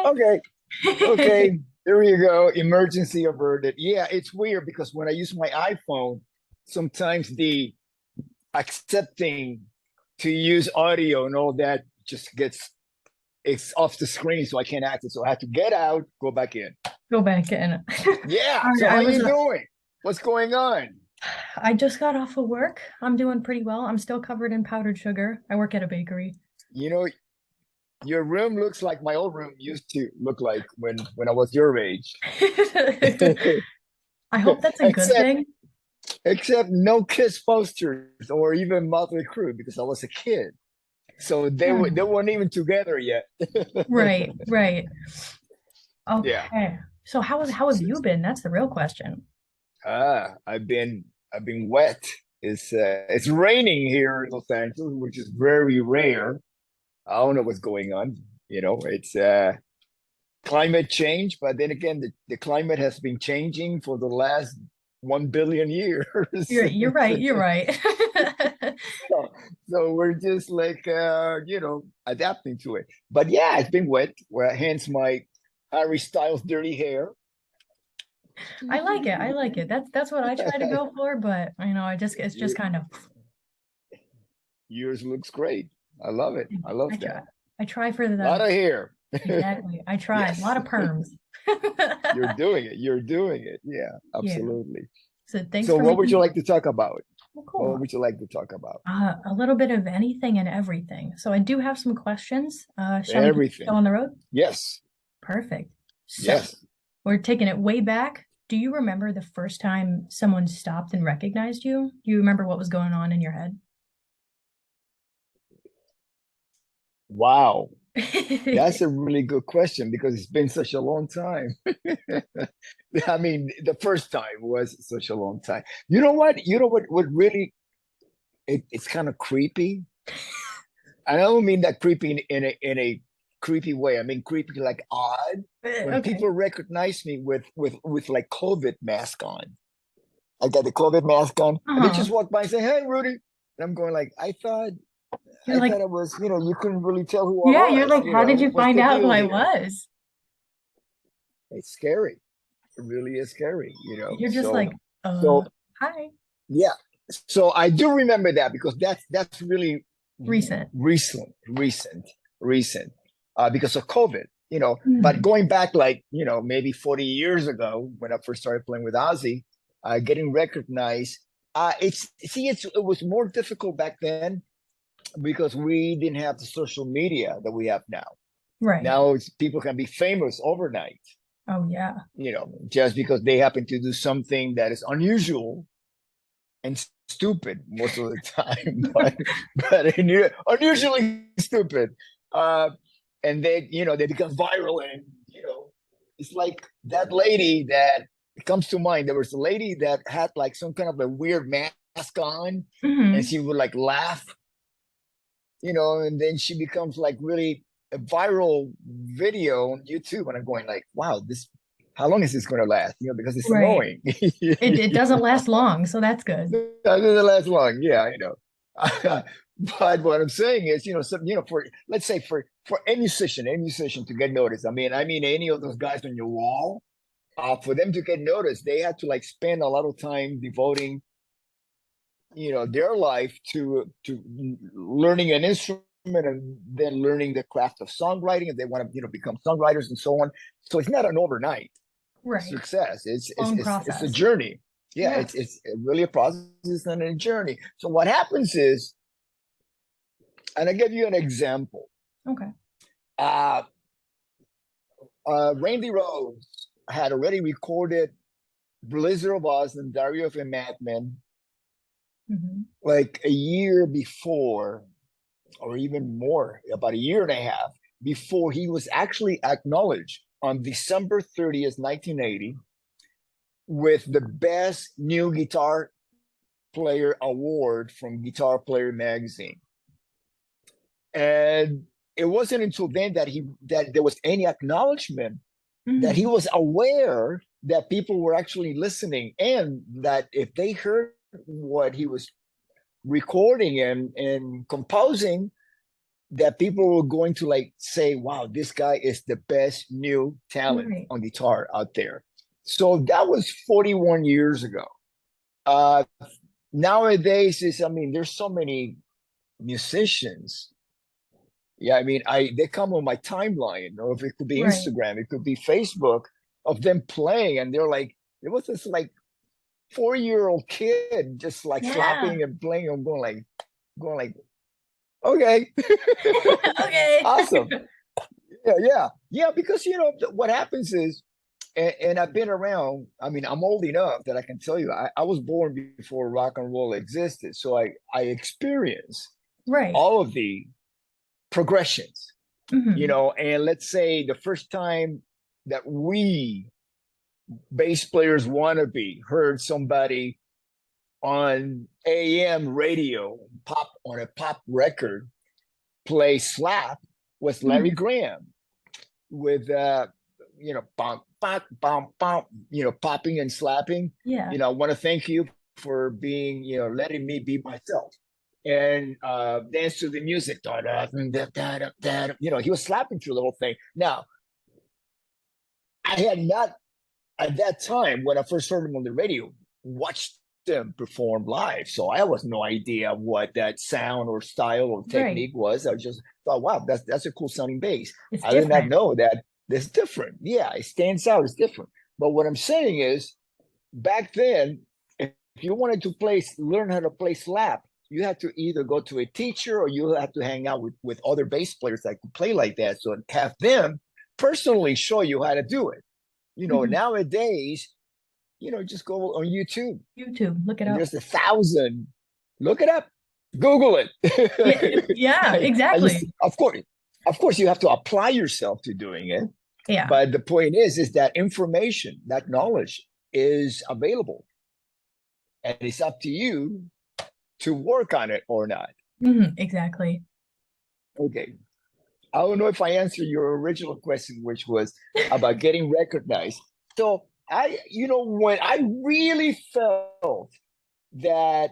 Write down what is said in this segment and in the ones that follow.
Okay. Okay. There you go. Emergency averted. Yeah, it's weird because when I use my iPhone, sometimes the accepting to use audio and all that just gets it's off the screen, so I can't access. So I have to get out, go back in. Go back in. Yeah. All So right, how you doing? What's going on? I just got off of work. I'm doing pretty well. I'm still covered in powdered sugar. I work at a bakery. You know, your room looks like my old room used to look like when I was your age. I hope that's a good except thing. except no Kiss posters or even Motley Crue because I was a kid. So they Hmm. weren't even together yet. Right, right. Yeah. Okay. So how have you been? That's the real question. I've been wet. It's raining here in Los Angeles, which is very rare. I don't know what's going on. It's climate change, but then again, the climate has been changing for the last 1 billion years. You're right. You're right. so, so we're just like adapting to it. But yeah, it's been wet. Well, hence my Harry Styles dirty hair. I like it. I like it. That's what I try to go for, but it's just Your, kind of yours looks great. I love it. I love I that. try. I try for A lot the of hair. exactly. I try. A lot Yes, of perms. you're doing it. You're doing it. Yeah, Yeah. absolutely. So thanks So, for what would you making like to talk about? well, What cool. would you like to talk about? A little bit of anything and everything. So I do have some questions. Shall we go Everything. on the road? Yes. Perfect. So Yes. we're taking it way back. Do you remember the first time someone stopped and recognized you? Do you remember what was going on in your head? Wow. That's a really good question because it's been such a long time. I mean, the first time was such a long time. You know what? What really it's kind of creepy. I don't mean that creepy in a creepy way. I mean creepy like odd. When Okay. people recognize me with like COVID mask on. I got the COVID mask on, and they Uh-huh. just walk by and say, "Hey, Rudy." And I'm going like, You're I like, thought it was, you couldn't really tell who I yeah, you're was. like, how did you What's find the out who deal I here? was? It's scary. It really is scary, You're just So, like, so hi. yeah. So I do remember that because that's really Recent. recent, because of COVID. But Mhm. going back like maybe 40 years ago when I first started playing with Ozzy, getting recognized. It was more difficult back then because we didn't have the social media that we have now. Right. Now people can be famous overnight, Oh yeah. just because they happen to do something that is unusual and stupid most of the time, but unusually stupid. Uh, and they become viral, and it's like that lady that comes to mind. There was a lady that had like some kind of a weird mask on, and Hmm. she would like laugh, and then she becomes like really a viral video on YouTube, and I'm going like, wow, this how long is this going to last? Because it's Right. annoying. It doesn't last long, so that's good. That doesn't last long. Yeah, I know. But what I'm saying is, for let's say for any musician to get noticed. I mean, any of those guys on your wall, for them to get noticed, they had to like spend a lot of time devoting, their life to learning an instrument and then learning the craft of songwriting, and they want to, become songwriters and so on. So it's not an overnight Right. success. Long It's a process. journey. Yeah, Yeah. it's really a process and a journey. So what happens is, and I give you an example. Okay. Uh, Randy Rhoads had already recorded Blizzard of Oz and Diary of a Madman Hmm. like a year before, or even more, about a year and a half before he was actually acknowledged on December 30th, 1980, with the best new guitar player award from Guitar Player magazine. And it wasn't until then that there was any acknowledgement that he Hmm. was aware that people were actually listening, and that if they heard what he was recording and composing, that people were going to like say, wow, this guy is the best new talent Right. on guitar out there. So that was 41 years ago. Uh, Nowadays is, I mean, there's so many musicians. Yeah, I mean, they come on my timeline, or if it could be Right. Instagram, it could be Facebook of them playing, and they're like, it was this like 4-year-old kid just like Yeah. slapping and playing. I'm going like, okay, Okay. awesome. Yeah, because what happens is, and I've been around. I mean, I'm old enough that I can tell you, I was born before rock and roll existed, so I experienced Right. all of the progressions. Hmm. And let's say the first time that we bass players wannabe heard somebody on AM radio pop on a pop record play slap was Larry Hmm. Graham with bump bump bump bump, popping and slapping. Yeah. I want to thank you for being, letting me be myself and dance to the music. He was slapping through the whole thing. Now, I had not at that time when I first heard him on the radio watched them perform live, so I was no idea what that sound or style or Right. technique was. I just thought, wow, that's a cool sounding bass. It's I did not different. know that it's different. Yeah, it stands out. It's different. But what I'm saying is, back then, if you wanted to learn how to play slap, you had to either go to a teacher or you had to hang out with other bass players that could play like that. So have them personally show you how to do it. Hmm. Nowadays, just go on YouTube YouTube, look it and up. there's 1,000. Look it up, Google Yeah, it. yeah, And exactly. of course, you have to apply yourself to doing it. Yeah. But the point is that information, that knowledge is available, and it's up to you to work on it or not. Exactly. Okay. I don't know if I answered your original question, which was about getting recognized. So when I really felt that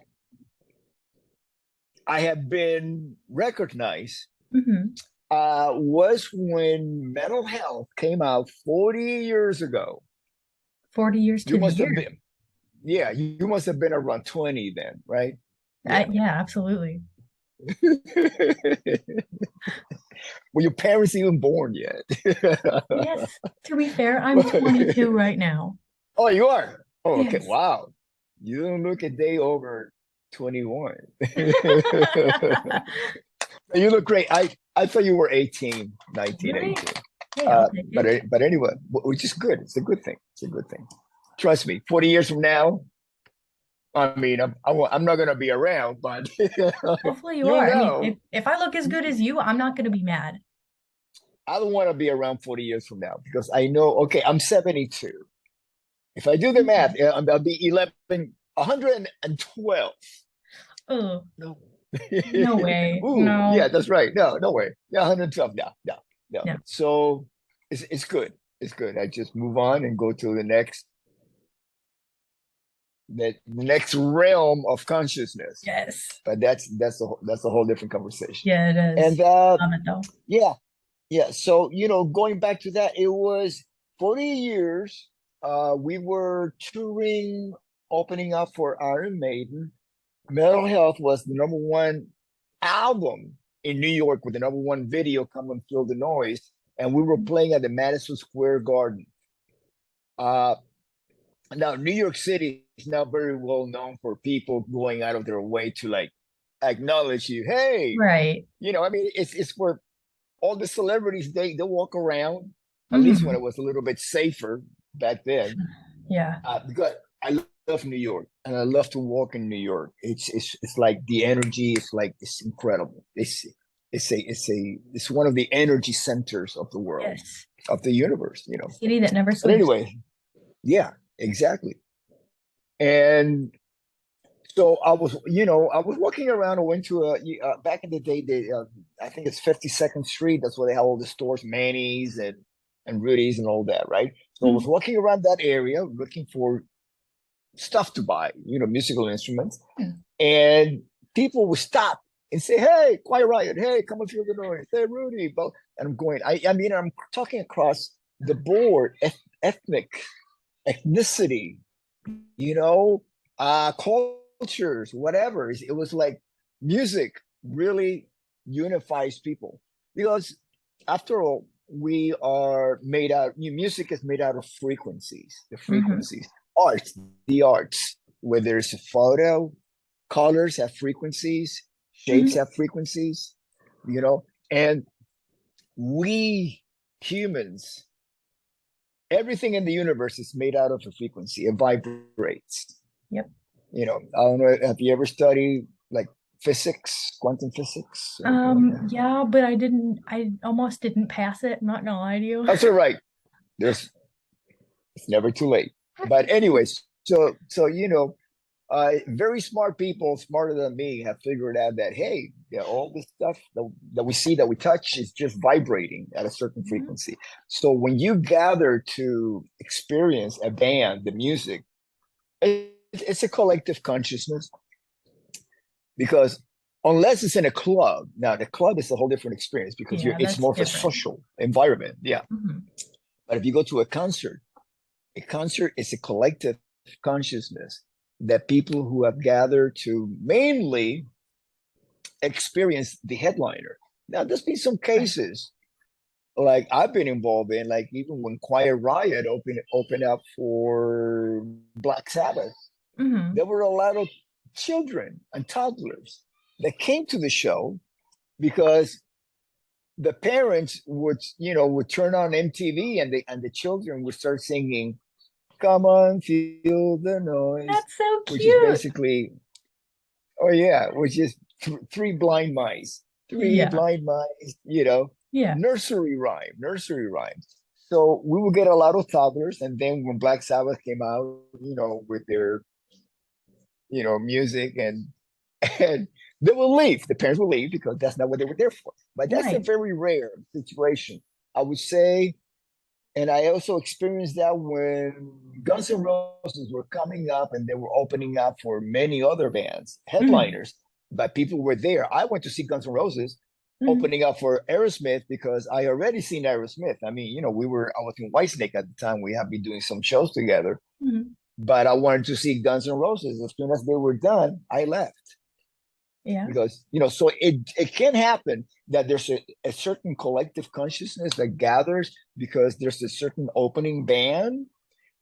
I have been recognized Hmm. was when Mental Health came out 40 years ago. 40 years You to the must have year. been, yeah, you must have been around 20 then, right? Yeah. Yeah, absolutely. Were your parents even born yet? Yes. To be fair, I'm 22 right now. Oh, you are? Oh, okay. Yes. Wow. You don't look a day over 21. You look great. I thought you were 18, 19, Really? 18. Hey, I'll take it. But anyway, which is good. It's a good thing. It's a good thing. Trust me, 40 years from now, I mean, I'm not going to be around, but Hopefully you you are. I mean, if know, if I look as good as you, I'm not going to be mad. I don't want to be around 40 years from now because I know, okay, I'm 72. If I do the math, Mhm. I'll be 112. Oh, No. no way. Ooh, yeah, No. that's right. No, no way. Yeah, 112. No, no, no. No. So it's good. It's good. I just move on and go to the next realm of consciousness. Yes. But that's a whole different conversation. Yeah, it And is. Love it though. yeah, yeah. So going back to that, it was 40 years. We were touring, opening up for Iron Maiden. Mental Health was the number one album in New York with the number one video, Come and Feel the Noise. And we were playing at the Madison Square Garden. Uh, Now, New York City is now very well known for people going out of their way to like acknowledge you. Hey, Right. I mean, it's where all the celebrities they walk around. At least when Hmm. it was a little bit safer back then. Yeah. Because I love New York and I love to walk in New York. It's like the energy. It's incredible. It's one of the energy centers of the world, Yes. of the universe. City that never But sleeps. anyway, yeah, exactly. And so I was walking around. I went to back in the day. I think it's 52nd Street. That's where they have all the stores, Manny's and Rudy's and all that, right? So I was Mhm. walking around that area looking for stuff to buy, musical instruments, Yeah. and people would stop and say, "Hey, Quiet Riot, hey, come and feel the noise, hey, Rudy." But and I'm going, I mean, I'm talking across the board, ethnic, ethnicity, you know, cultures, whatever. It was like music really unifies people because, after all, we are made out. Music is made out of frequencies. The Hmm. frequencies, the arts. Whether it's a photo, colors have frequencies, shapes Hmm. have frequencies, you know, and we humans, everything in the universe is made out of a frequency. It vibrates. Yep. You know, I don't know. Have you ever studied like physics, quantum physics, or anything like that? Yeah, but I almost didn't pass it. I'm not gonna lie to you. That's all right. There's It's never too late. But anyways, very smart people, smarter than me, have figured out that, hey, yeah, all this stuff that we see, that we touch, is just vibrating at a certain Mhm. frequency. So when you gather to experience a band, the music, it's a collective consciousness, because unless it's in a club, now the club is a whole different experience because Yeah, it's that's more of a different. social environment. Yeah. Hmm. But if you go to a concert is a collective consciousness that people who have gathered to mainly experience the headliner. Now, there's been some Right. cases like I've been involved in, like even when Quiet Riot opened up for Black Sabbath, Hmm. there were a lot of children and toddlers that came to the show because the parents would turn on MTV, and the children would start singing "Come on, feel the noise," That's so which is cute. basically, oh yeah, which is three blind mice, three Yeah. blind mice, Yeah. nursery rhyme. So we would get a lot of toddlers, and then when Black Sabbath came out, with their, music, and they will leave. The parents will leave because that's not what they were there for. But that's a Right. very rare situation, I would say. And I also experienced that when Guns N' Roses were coming up and they were opening up for many other bands, Hmm. headliners, but people were there. I went to see Guns N' Roses Hmm. opening up for Aerosmith because I already seen Aerosmith. I mean, I was in Whitesnake at the time. We had been doing some shows together, Hmm. but I wanted to see Guns N' Roses. As soon as they were done, I left Yeah. because, so it can happen that there's a certain collective consciousness that gathers because there's a certain opening band,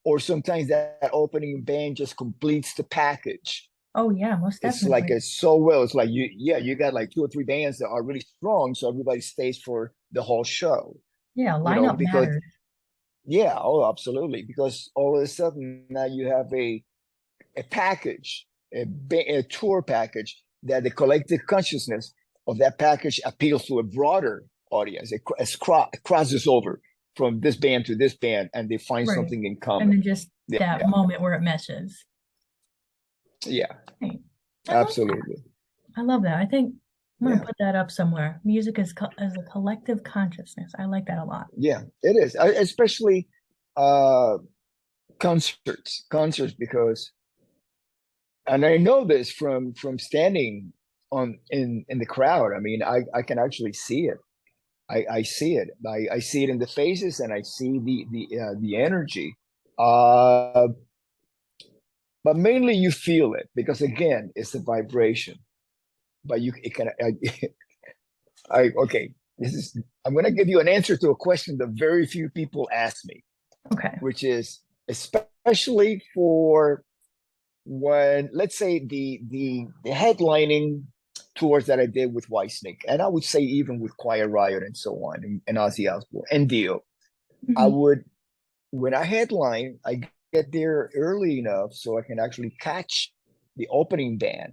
or sometimes that opening band just completes the package. Oh yeah, most It's like definitely. it's so well. It's like you got like two or three bands that are really strong, so everybody stays for the whole show. Yeah, You know, lineup because matters. yeah, oh, absolutely. Because all of a sudden now you have a package, a tour package, that the collective consciousness of that package appeals to a broader audience. It crosses over from this band to this band, and they find Right. something in And common. then just Yeah, that moment where it meshes. yeah, Right. I love that. absolutely. I love that. I think I'm gonna Yeah, put that up somewhere. Music is as a collective consciousness. I like that a lot. yeah, it is. Especially uh, concerts, because, and I know this from standing in the crowd. I mean, I can actually see it. I see it. I see it in the faces, and I see the energy. Uh, but mainly you feel it because, again, it's a vibration. But it can okay. This is I'm going to give you an answer to a question that very few people ask me, Okay. which is, especially for when, let's say, the headlining tours that I did with Whitesnake, and I would say even with Quiet Riot and so on, and Ozzy Osbourne and Dio, I Hmm. would when I headline, I get there early enough so I can actually catch the opening band,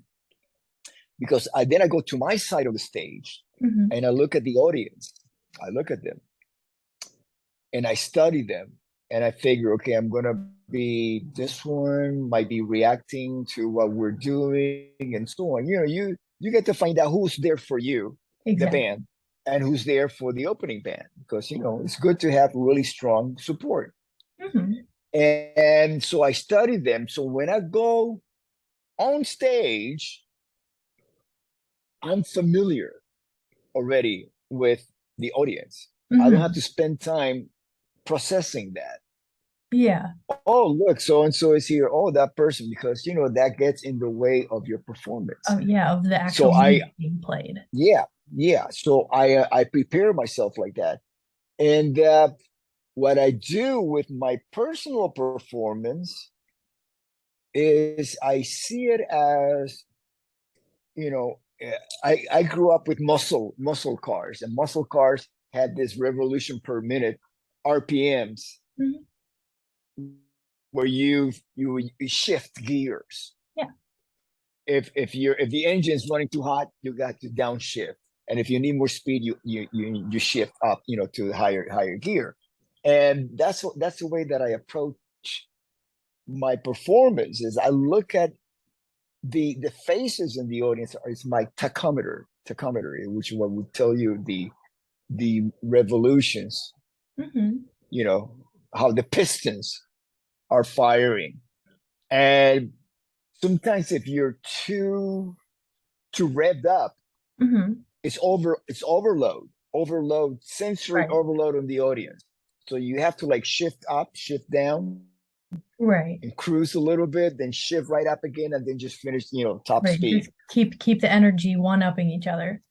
because then I go to my side of the stage Hmm. and I look at the audience. I look at them and I study them, and I figure, okay, I'm gonna be this one might be reacting to what we're doing and so on. You get to find out who's there for you, the Exactly. band, and who's there for the opening band, because it's good to have really strong support. Hmm. And so I study them. So when I go on stage, I'm familiar already with the audience. I don't have Hmm. to spend time processing that. Yeah. Oh, look, so and so is here. Oh, that person, because that gets in the way of your Oh, performance. yeah, of the actual So I, music being played. yeah, yeah. So I prepare myself like that, and what I do with my personal performance is I see it as, you know, I grew up with muscle cars, and muscle cars had this revolution per minute RPMs Mhm. where you shift gears. Yeah. If the engine's running too hot, you got to downshift, and if you need more speed, you shift up, to higher gear, and that's the way that I approach my performance. Is I look at the faces in the audience is my tachometer, which is what would tell you the revolutions, Hmm. you know, how the pistons are firing. And sometimes if you're too revved up, Hmm. it's overload, sensory Right. overload on the audience. So you have to like shift up, shift down, Right. and cruise a little bit, then shift right up again, and then just finish, top Right. speed. Just keep the energy one-upping each other.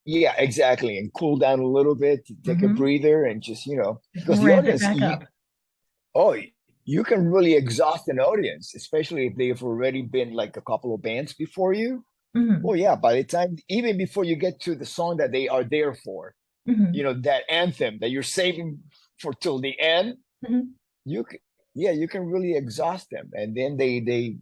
Yeah, exactly. And cool down a little bit, take a Hmm. breather, and just, Just because the ramp it audience, back up. oh, you can really exhaust an audience, especially if they've already been like a couple of bands before you. Oh, Hmm. yeah. By the time, even before you get to the song that they are there for, Hmm. that anthem that you're saving for till the end, Hmm. you can, yeah, you can really exhaust them. And then they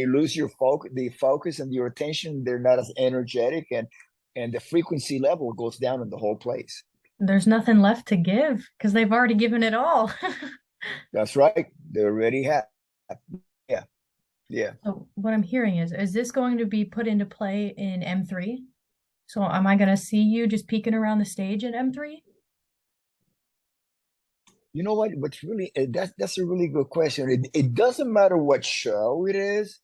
lose the focus and your attention. They're not as energetic, and the frequency level goes down in the whole place. There's nothing left to give because they've already given it all. That's right. They already have. Yeah, yeah. So what I'm hearing is this going to be put into play in M3? So am I going to see you just peeking around the stage in M3? You know what? What's really that's a really good question. It doesn't matter what show it is.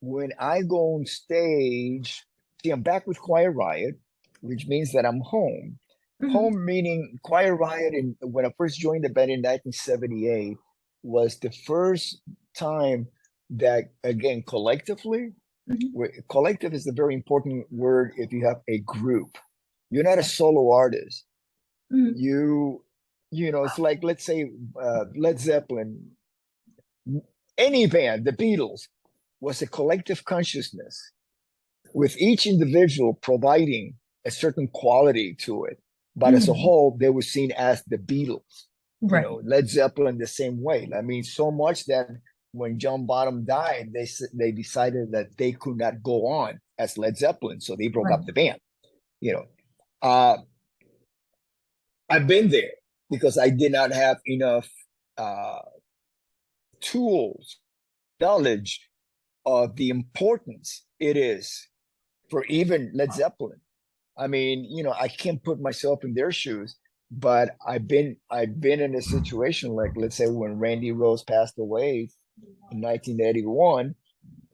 When I go on stage, see, I'm back with Quiet Riot, which means that I'm home. Hmm. Home meaning Quiet Riot, and when I first joined the band in 1978, was the first time that, again, collectively, Hmm. collective is a very important word if you have a group. You're not a solo artist. Hmm. It's like, let's say, Led Zeppelin, any band, the Beatles, was a collective consciousness with each individual providing a certain quality to it. But as a Hmm. whole, they were seen as the Beatles. Right. Led Zeppelin the same way. I mean, so much that when John Bonham died, they decided that they could not go on as Led Zeppelin, so they broke Right. up the band. You know, uh, I've been there because I did not have enough uh, tools, knowledge of the importance it is for even Led Zeppelin. I mean, I can't put myself in their shoes, but I've been in a situation like, let's say, when Randy Rose passed away in 1981,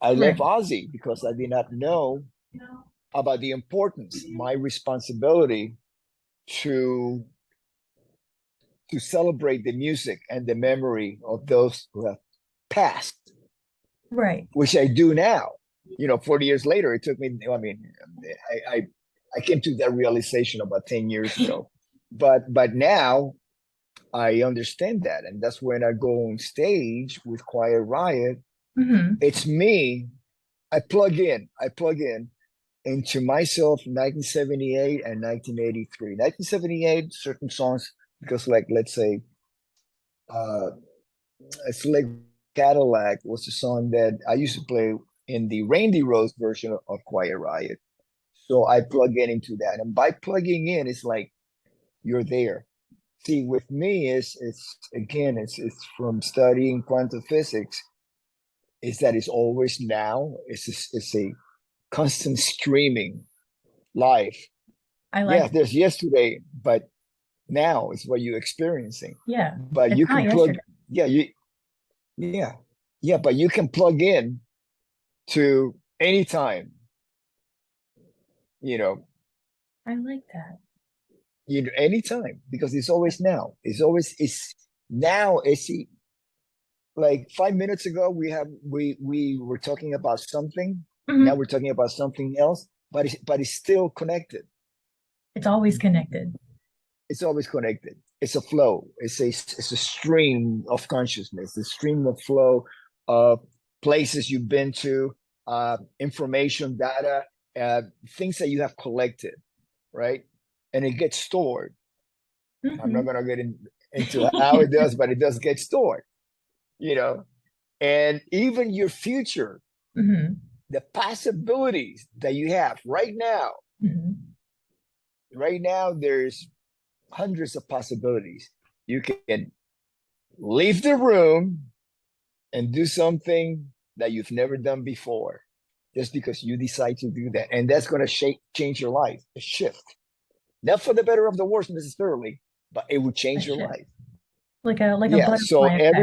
I left Right. Ozzy because I did not know about the importance, my responsibility to to celebrate the music and the memory of those who have passed, Right. which I do now. 40 years later, it took me. I mean, I came to that realization about 10 years ago, but now I understand that, and that's when I go on stage with Quiet Riot. Hmm. It's me. I plug in into myself 1978 and 1983. 1978, certain songs, because, like, let's say, uh, it's like Cadillac was a song that I used to play in the Randy Rose version of Quiet Riot. So I plug in into that. And by plugging in, it's like you're there. See, with me, it's again, it's from studying quantum physics, is that it's always now. It's a constant streaming life. I Yeah, like, there's yesterday, but now is what you're experiencing. yeah, But it's you not can plug, yesterday. yeah, yeah, yeah, but you can plug in to any time, you know, I like that. anytime, because it's always now. It's now. It's like 5 minutes ago we were talking about something. Now Hmm. we're talking about something else, but it's still connected. It's always connected. It's always connected. It's a flow. It's a stream of consciousness, a stream of flow of places you've been to, information, data, things that you have collected, right? And it gets stored. I'm not Hmm. gonna get into how it does, but it does get stored, you know. And even your future, Hmm. the possibilities that you have Hmm. right now, there's hundreds of possibilities. You can leave the room and do something that you've never done before just because you decide to do that. And that's going to change your life, a shift. Not for the better of the worse necessarily, but it will A change your shift. life. Like a Yeah. So butterfly effect.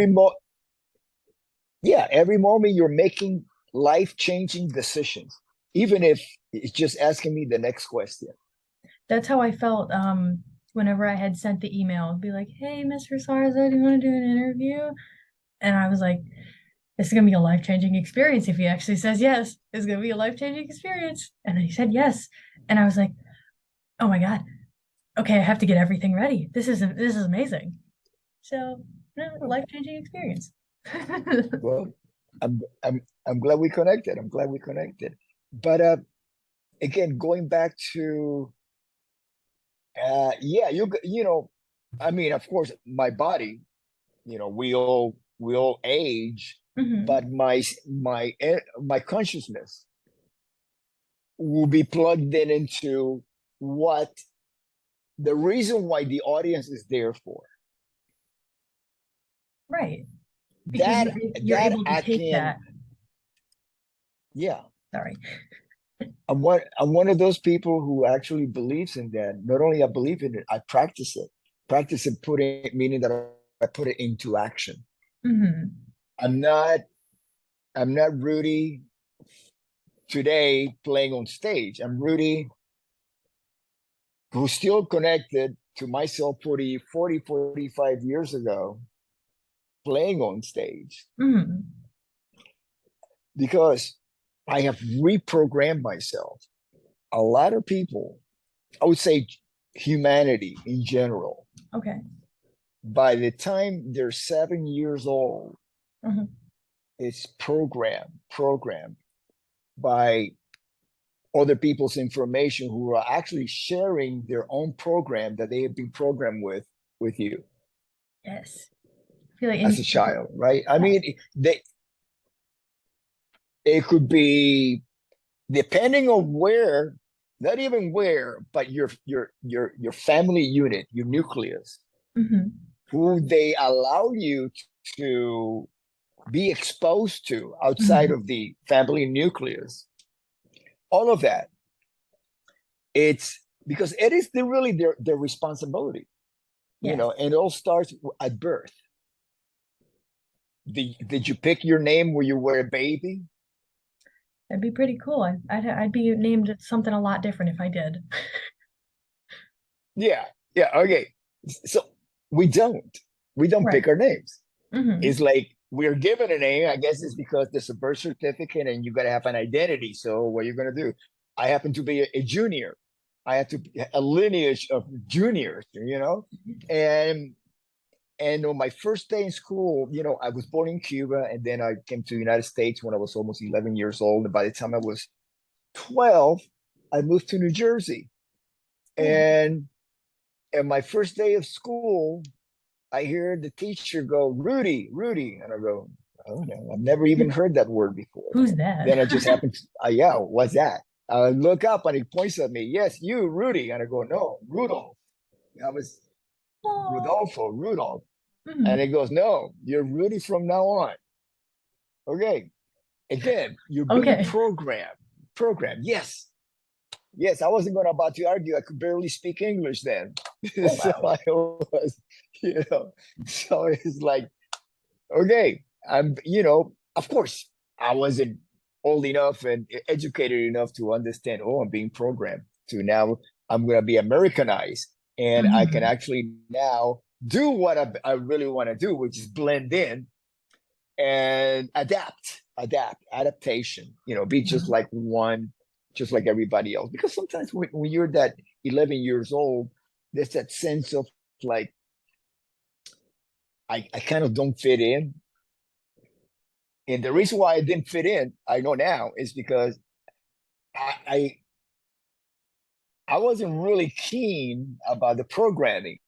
every moment you're making life-changing decisions, even if it's just asking me the next question. That's how I felt whenever I had sent the email. It'd be like, hey, Mr. Sarzo, do you want to do an interview? And I was like, this is gonna be a life-changing experience if he actually says yes. It's gonna be a life-changing experience. And then he said yes. And I was like, oh my God, okay, I have to get everything ready. This is amazing. So, no, life-changing experience. Well, I'm glad we connected. I'm glad we connected. But again, going back to yeah, I mean, of course, my body, we all age, Hmm. but my consciousness will be plugged into what the reason why the audience is there for. Right. Because That you're that able to I take can, that. yeah. Sorry. I'm one of those people who actually believes in that. Not only I believe in it, I practice it. Practice it, putting it, meaning that I put it into action. Hmm. I'm not I'm not Rudy today playing on stage. I'm Rudy who's still connected to myself 45 years ago playing on stage Hmm. because I have reprogrammed myself. A lot of people, I would say humanity in general, Okay. by the time they're 7 years old, Hmm. it's programmed by other people's information who are actually sharing their own program that they have been programmed with you Yes. I feel like as a instantly. child, right? I Yeah. mean, it could be depending on where, not even where, but your family unit, your nucleus, Hmm. who they allow you to be exposed to outside Hmm. of the family nucleus. All of that, it's because it is really their responsibility, Yes. and it all starts at birth. Did you pick your name when you were a baby? That'd be pretty cool. I'd be named something a lot different if I did. Yeah, yeah, okay. So we don't we don't Right. pick our names. It's Hmm. like we're given a name. I guess it's because there's a birth certificate and you got to have an identity. So what you're gonna do? I happen to be a junior. I have to a lineage of juniors, and on my first day in school, I was born in Cuba, and then I came to the United States when I was almost 11 years old. And by the time I was 12, I moved to New Jersey. Oh, And my first day of school, I hear the teacher go, Rudy, Rudy. And I go, oh no, I've never even heard that word before. who's that? Then I just happened to, yeah, what's that? I look up and he points at me, yes, you, Rudy. And I go, no, Rudolph. I was Oh. Rudolph. And he Hmm. goes, no, you're Rudy from now on. Okay. Again, you're being Okay. programmed. Programmed. Yes. Yes. I wasn't going to about to argue. I could barely speak English then. Oh So wow. I was, so it's like, okay, of course, I wasn't old enough and educated enough to understand, oh, I'm being programmed to now I'm going to be Americanized and I can Hmm. actually now do what I really want to do, which is blend in and adaptation, be just like just like everybody else. Because sometimes when you're that 11 years old, there's that sense of like, I kind of don't fit in. And the reason why I didn't fit in, I know now, is because I, I I wasn't really keen about the programming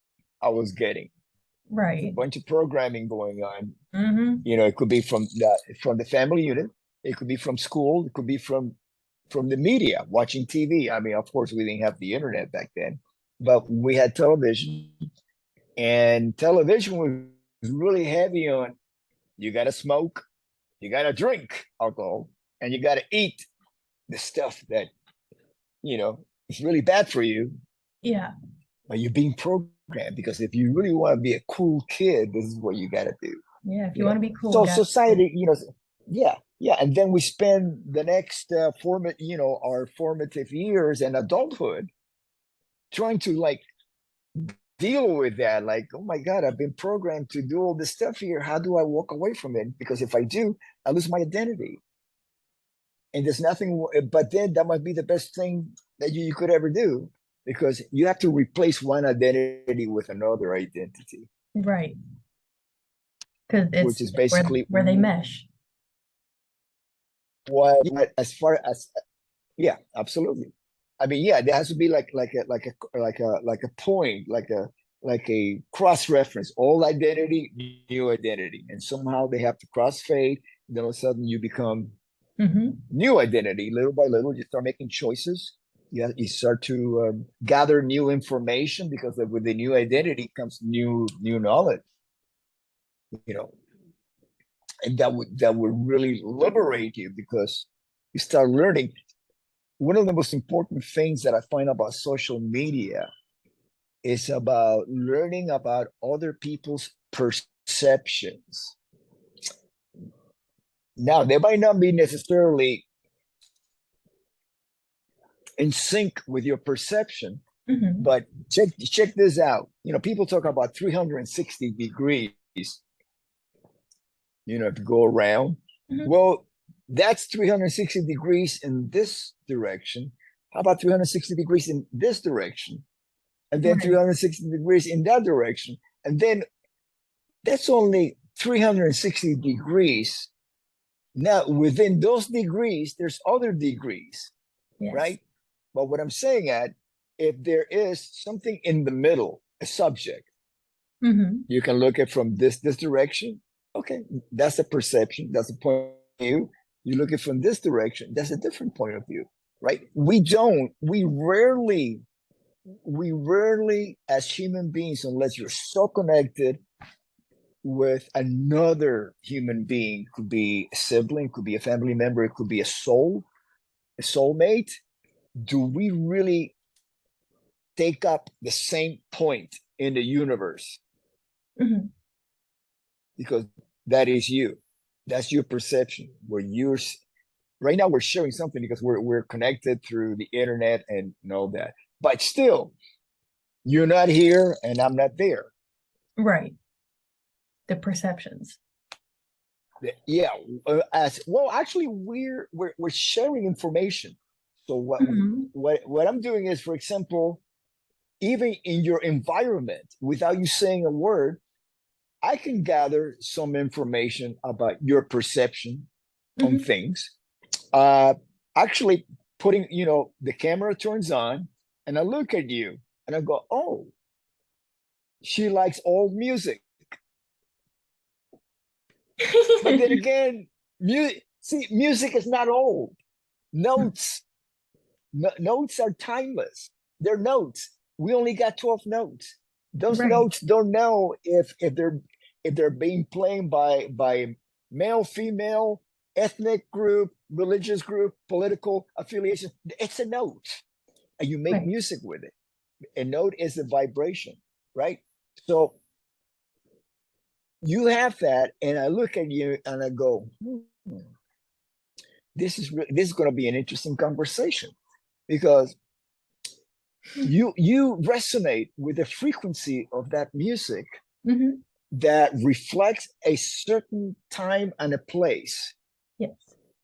I was getting. There's a Right. bunch of programming going on. Hmm. It could be from the family unit, it could be from school, it could be from the media, watching TV. I mean, of course, we didn't have the internet back then, but we had television, and television was really heavy on you got to smoke, you got to drink alcohol, and you got to eat the stuff that is really bad for you, Yeah. but you're being programmed because if you really want to be a cool kid, this is what you got to do. Yeah. If You you want know, to be cool, so got to. society, yeah, yeah, and then we spend the next our formative years and adulthood trying to like deal with that. Like, oh my God, I've been programmed to do all this stuff here. How do I walk away from it? Because if I do, I lose my identity. And there's nothing, but then that might be the best thing that you could ever do because you have to replace one identity with another identity, Right. Because which it's is where basically where they mesh. as far as, yeah, absolutely. I mean, yeah, there has to be like a point, like a cross reference, old identity, new identity, and somehow they have to cross fade. Then all of a sudden you become Hmm. new identity. Little by little, you start making choices. You start to gather new information because with the new identity comes new knowledge. You know, and that would really liberate you because you start learning. One of the most important things that I find about social media is about learning about other people's perceptions. Now, they might not be necessarily in sync with your perception, Hmm. but check this out. People talk about 360 degrees, to go around. Hmm. Well, that's 360 degrees in this direction. How about 360 degrees in this direction? And then Right. 360 degrees in that direction. And then that's only 360 degrees. Now, within those degrees, there's other degrees, Yes. right? But what I'm saying at, if there is something in the middle, a subject, Hmm. you can look at from this direction. Okay, that's a perception, that's a point of view. You look at from this direction, that's a different point of view, right? We rarely as human beings, unless you're so connected with another human being, could be a sibling, could be a family member, it could be a soulmate, do we really take up the same point in the universe? Hmm. Because that is you. That's your perception. Where you're right now, we're sharing something because we're connected through the internet and all that. But still, you're not here and I'm not there. Right. The perceptions. Yeah, as well. Actually, we're sharing information. So what Hmm. what I'm doing is, for example, even in your environment, without you saying a word, I can gather some information about your perception on Hmm. things. Uh, Actually, putting, the camera turns on, and I look at you, and I go, "Oh, she likes old music." But then again, music is not old. Notes, notes are timeless. They're notes. We only got 12 notes. Those Right. notes don't know if they're being played by male, female, ethnic group, religious group, political affiliation. It's a note, and you make Right. music with it. A note is a vibration, right? So you have that, and I look at you and I go, this is going to be an interesting conversation because you resonate with the frequency of that music Hmm. that reflects a certain time and a place. Yes.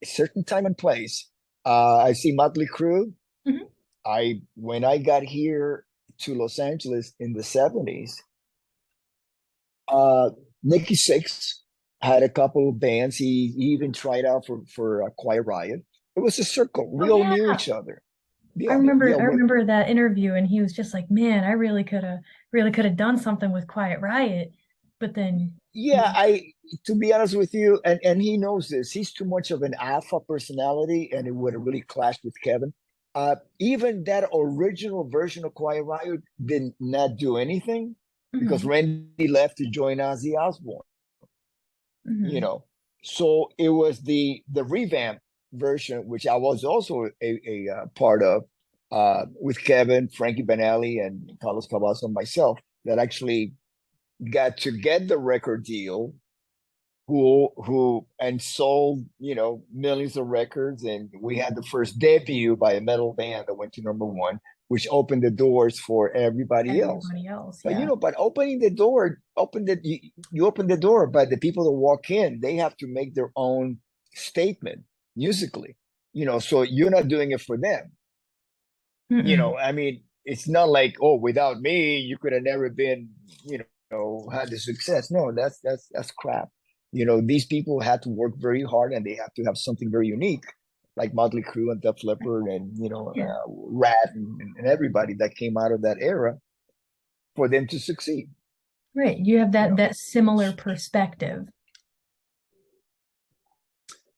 A certain time and place. I see Motley Crue. Hmm. I when I got here to Los Angeles in the 70s, uh, Nikki Sixx had a couple of bands. He even tried out for Quiet Riot. It was a circle. Oh We all knew yeah. each other. I Yeah, remember yeah. I remember that interview and he was just like, "Man, I really could have done something with Quiet Riot." But then Yeah, he I to be honest with you, and he knows this. He's too much of an alpha personality, and it would have really clashed with Kevin. Even that original version of Quiet Riot did not do anything because Mhm, Randy left to join Ozzy Osbourne. You mhm. know, so it was the revamp version, which I was also a part of, with Kevin, Frankie Banali, and Carlos Cavazo, and myself, that actually got to get the record deal, who and sold millions of records, and we had the first debut by a metal band that went to number one, which opened the doors for everybody else. Everybody else, But yeah. but opening the door, you open the door, but the people that walk in, they have to make their own statement musically. So you're not doing it for them. Mm-mm. I mean, it's not like, oh, without me, you could have never been, had the success. No, that's crap. These people had to work very hard, and they have to have something very unique, like Motley Crue and Def Leppard, and Yeah. Rat, and everybody that came out of that era for them to succeed. Right. You have You know, that similar perspective.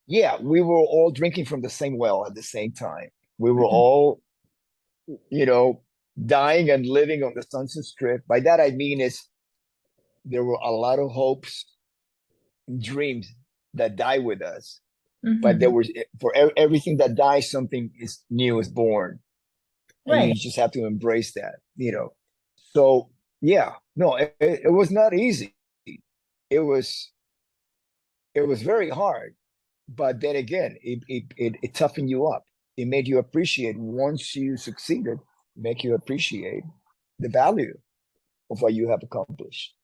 yeah, we were all drinking from the same well at the same time. We were Mhm. all, you know, dying and living on the Sunset Strip. By that I mean is there were a lot of hopes, dreams that die with us. But there Mhm. was for everything that dies, something is new is born, and you Right. just have to embrace that. So yeah, no, it was not easy. It was it was very hard, but then again, it toughened you up. It made you appreciate once you succeeded, make you appreciate the value of what you have accomplished.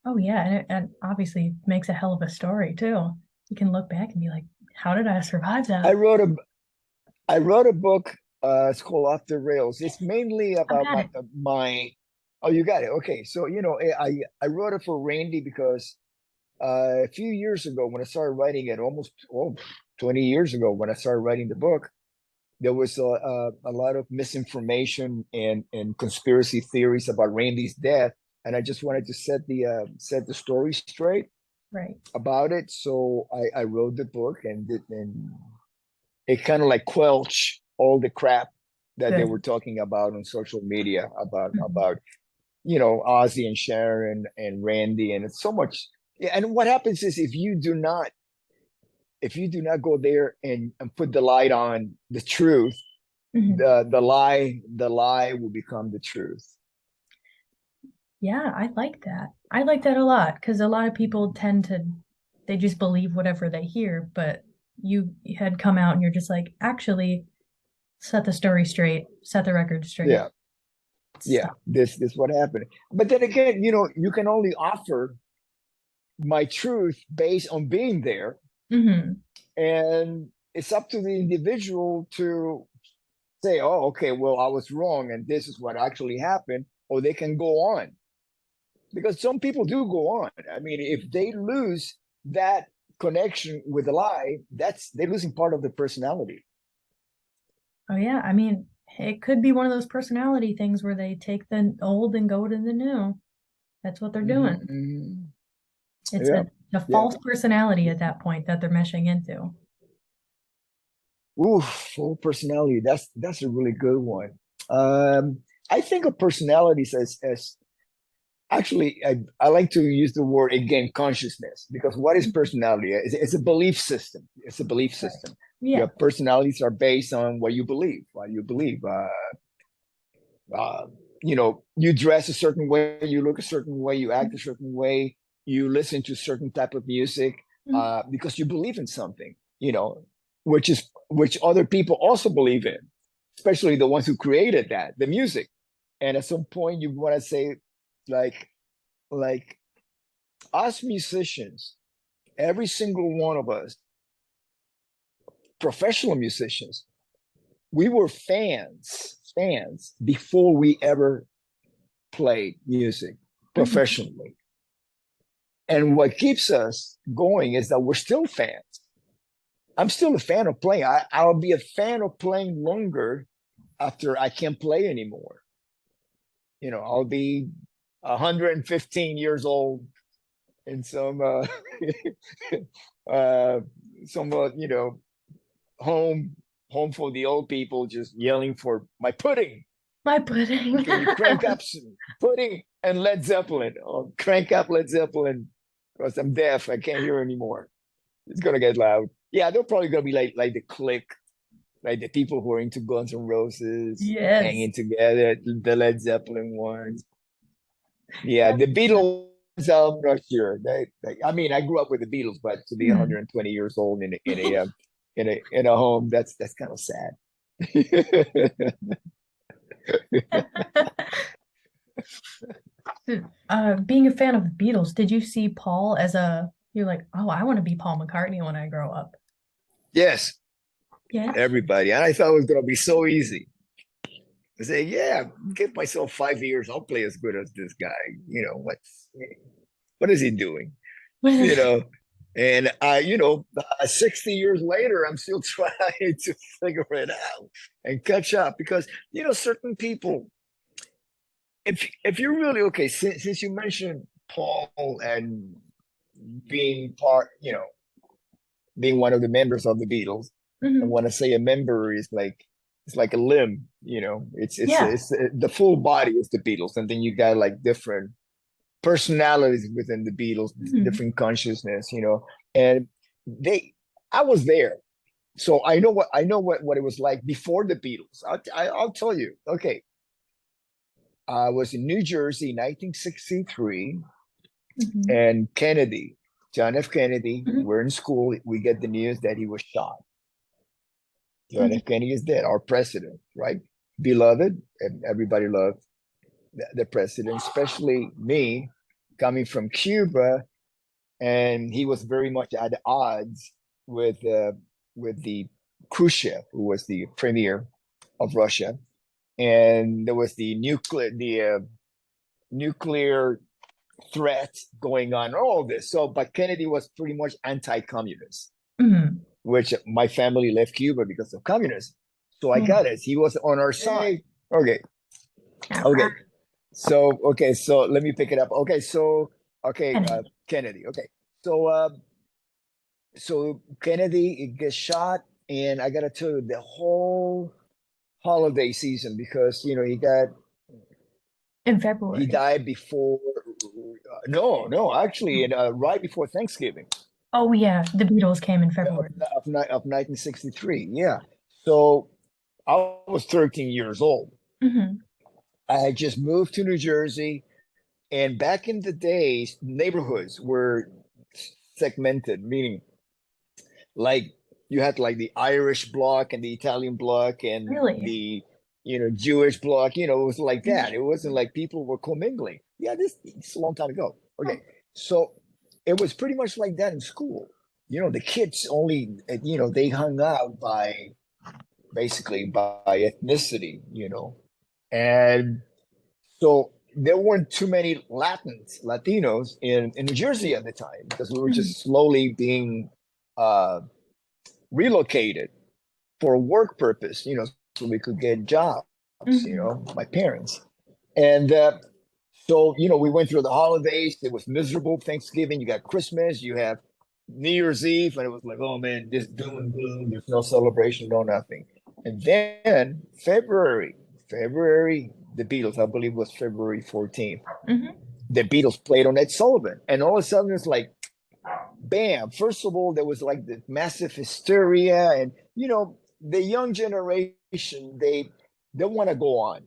Oh yeah, and obviously makes a hell of a story too. You can look back and be like, how did I survive I that? wrote a I wrote a book. It's called Off the Rails. It's mainly I've about got it. my. Oh, you got it. Okay, so I wrote it for Randy because a few years ago when I started writing it, almost 20 years ago when I started writing the book, there was a lot of misinformation and conspiracy theories about Randy's death, and I just wanted to set the story straight Right. about it. So I wrote the book, and it kind of like quelch all the crap that they were Good. talking about on social media about Mhm. Ozzy and Sharon and Randy, and it's so much. Yeah, and what happens is if you do not go there and put the light on the truth, Mhm. the lie will become the truth. Yeah, I like that. I like that a lot because a lot of people tend to they just believe whatever they hear, but you had come out and you're just like, actually, set the story straight, set the record straight. Yeah, yeah. Stop. This what happened. But then again, you can only offer my truth based on being there, Hmm. and it's up to the individual to say, oh, okay, well, I was wrong, and this is what actually happened, or they can go on. Because some people do go on. I mean, if they lose that connection with the lie, they're losing part of their personality. Oh yeah, I mean, it could be one of those personality things where they take the old and go to the new. That's what they're Mm-hmm, doing. mm-hmm. It's Yeah, a yeah. false personality at that point that they're meshing into. Ooh, full personality. That's a really good one. Um, I think of personalities as actually, I like to use the word again, consciousness, because what is personality? It's a belief system. It's a belief Right. system. Yeah. Your personalities are based on what you believe. What you believe. Uh, you dress a certain way, you look a certain way, you act a certain way, you listen to certain type of music Mhm. because you believe in something. which other people also believe in, especially the ones who created that, the music. And at some point, you want to say, like, like us musicians, every single one of us, professional musicians, we were fans before we ever played music Mhm. professionally. And what keeps us going is that we're still fans. I'm still a fan of playing. I'll be a fan of playing longer after I can't play anymore. I'll be 115 years old in uh, some home home for the old people, just yelling for my pudding. My pudding. Can you crank up some pudding and Led Zeppelin? Or crank up Led Zeppelin because I'm deaf. I can't hear anymore. It's gonna get loud. Yeah, they're probably gonna be like the click, like the people who are into Guns N' Roses Yes. hanging together, the Led Zeppelin ones. Yeah, the Beatles. I'm not sure. I mean, I grew up with the Beatles, but to be Hmm. 120 years old in a home, that's kind of sad. Being a fan of the Beatles, did you see Paul as you're like, oh, I want to be Paul McCartney when I grow up? Yes, Yes. everybody. And I thought it was gonna be so easy. I say, yeah, give myself 5 years, I'll play as good as this guy. What is he doing? You know, and 60 years later, I'm still trying to figure it out and catch up because certain people. If you're really okay, since you mentioned Paul and being being one of the members of the Beatles, and Hmm. when I say a member is like it's like a limb, Yeah. it's the full body is the Beatles, and then you got like different personalities within the Beatles, Hmm. different consciousness, and they, I was there, so I know what it was like before the Beatles. I'll tell you. Okay, I was in New Jersey, 1963, Hmm. and Kennedy, John F. Kennedy, Hmm. we're in school. We get the news that he was shot. John Hmm. F. Kennedy is dead, our president, right? Beloved, and everybody loved the president, especially me, coming from Cuba, and he was very much at odds with the Khrushchev, who was the premier of Russia, and there was the nuclear threat going on, all this. So, but Kennedy was pretty much anti-communist, Hmm. which my family left Cuba because of communism. So I got it. He was on our side. Okay, All right. okay. So let me pick it up. Okay, Kennedy. Kennedy. Okay, so so Kennedy gets shot, and I gotta tell you the whole holiday season because In he February. died before. No, actually, right before Thanksgiving. Oh yeah, the Beatles came in Yeah, February. of 1963. Yeah. So I was 13 years old. Hmm. I had just moved to New Jersey, and back in the days, neighborhoods were segmented, meaning like you had like the Irish block and the Italian block and Really? the Jewish block. It was like that. Mhm. It wasn't like people were commingling. Yeah, this is a long time ago. Okay, so it was pretty much like that in school. The kids only they hung out by basically by ethnicity. And so there weren't too many Latinos in New Jersey at the time because we were Mhm. just slowly being uh, relocated for work purpose, so we could get jobs, Mhm. my parents. And so, we went through the holidays. It was miserable. Thanksgiving, you got Christmas, you have New Year's Eve, and it was like, oh man, this doom and gloom. There's no celebration, no nothing. And then February, the Beatles, I believe, was February 14th. Mhm. The Beatles played on Ed Sullivan, and all of a sudden it's like, bam! First of all, there was like the massive hysteria, and the young generation they want to go on.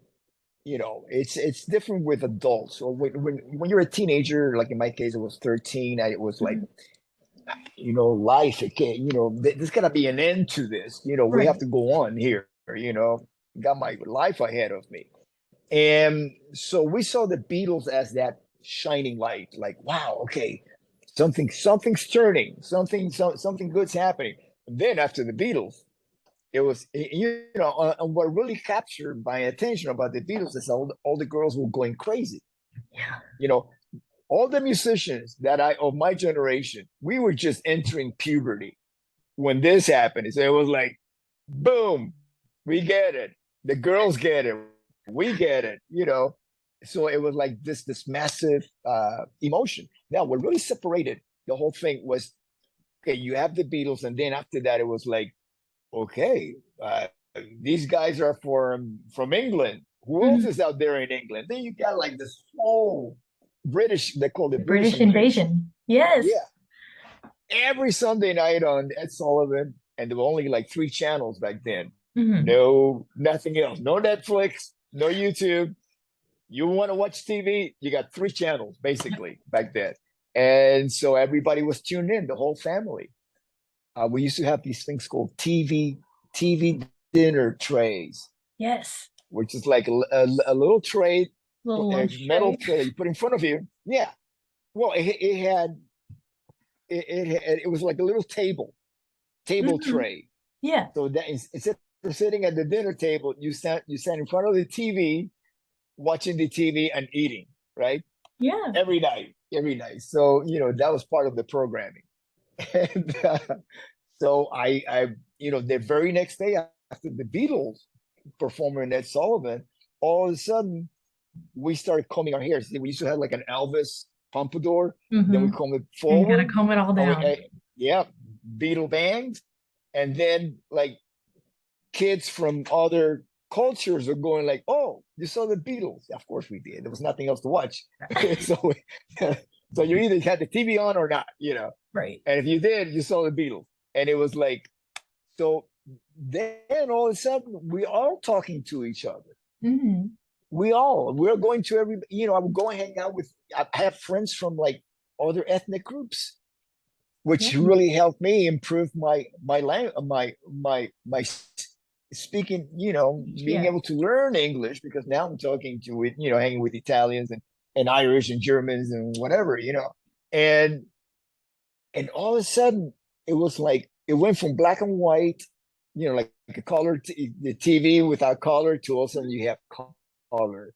It's different with adults. So when you're a teenager, like in my case, it was 13. I was like Mhm. life, it can't, there's got to be an end to this. We have Right. to go on here, got my life ahead of me. And so we saw the Beatles as that shining light, like, wow, okay, something's turning, something good's happening. And then after the Beatles, it was, and what really captured my attention about the Beatles is all the girls were going crazy. Yeah. You know, all the musicians of my generation, we were just entering puberty when this happened. So it was like, boom, we get it. The girls get it. We get it. So it was like this massive emotion. Now, what really separated the whole thing was, okay, you have the Beatles, and then after that, it was like, okay, these guys are from England. Who else Mhm. is out there in England? Then you got like this whole British, they call The it British British invasion. invasion. Yes. Yeah. Every Sunday night on Ed Sullivan, and there were only like 3 channels back then. Hmm. No, nothing else. No Netflix, no YouTube. You want to watch TV, you got 3 channels basically back then. And so everybody was tuned in, the whole family. We used to have these things called TV dinner trays, Yes. which is like a little tray, Little a lunch metal tray. tray that you put in front of you. Yeah. Well, it had it was like a little table Hmm. tray. Yeah. So that instead of sitting at the dinner table, you sat in front of the TV, watching the TV and eating, right? Yeah. Every night. So that was part of the programming. And so the very next day after the Beatles performing at Sullivan, all of a sudden we started combing our hair. See, we used to have like an Elvis pompadour, then we Hmm. comb it And you gotta forward. comb it all Oh, down. yeah, Beatle bangs, and then like kids from other cultures are going like, "Oh, you saw the Beatles?" Of course we did. There was nothing else to watch, so so you either had the TV on or not. Right. And if you did, you saw the Beatles, and it was like so. Then all of a sudden, we are talking to each other. Hmm. We're going to I would go and hang out with. I have friends from like other ethnic groups, Yeah. which really helped me improve my speaking, being Yeah. able to learn English, because now I'm talking to it, hanging with Italians and Irish and Germans and whatever. And all of a sudden it was like it went from black and white, like a color the TV without color, to all of a sudden you have color.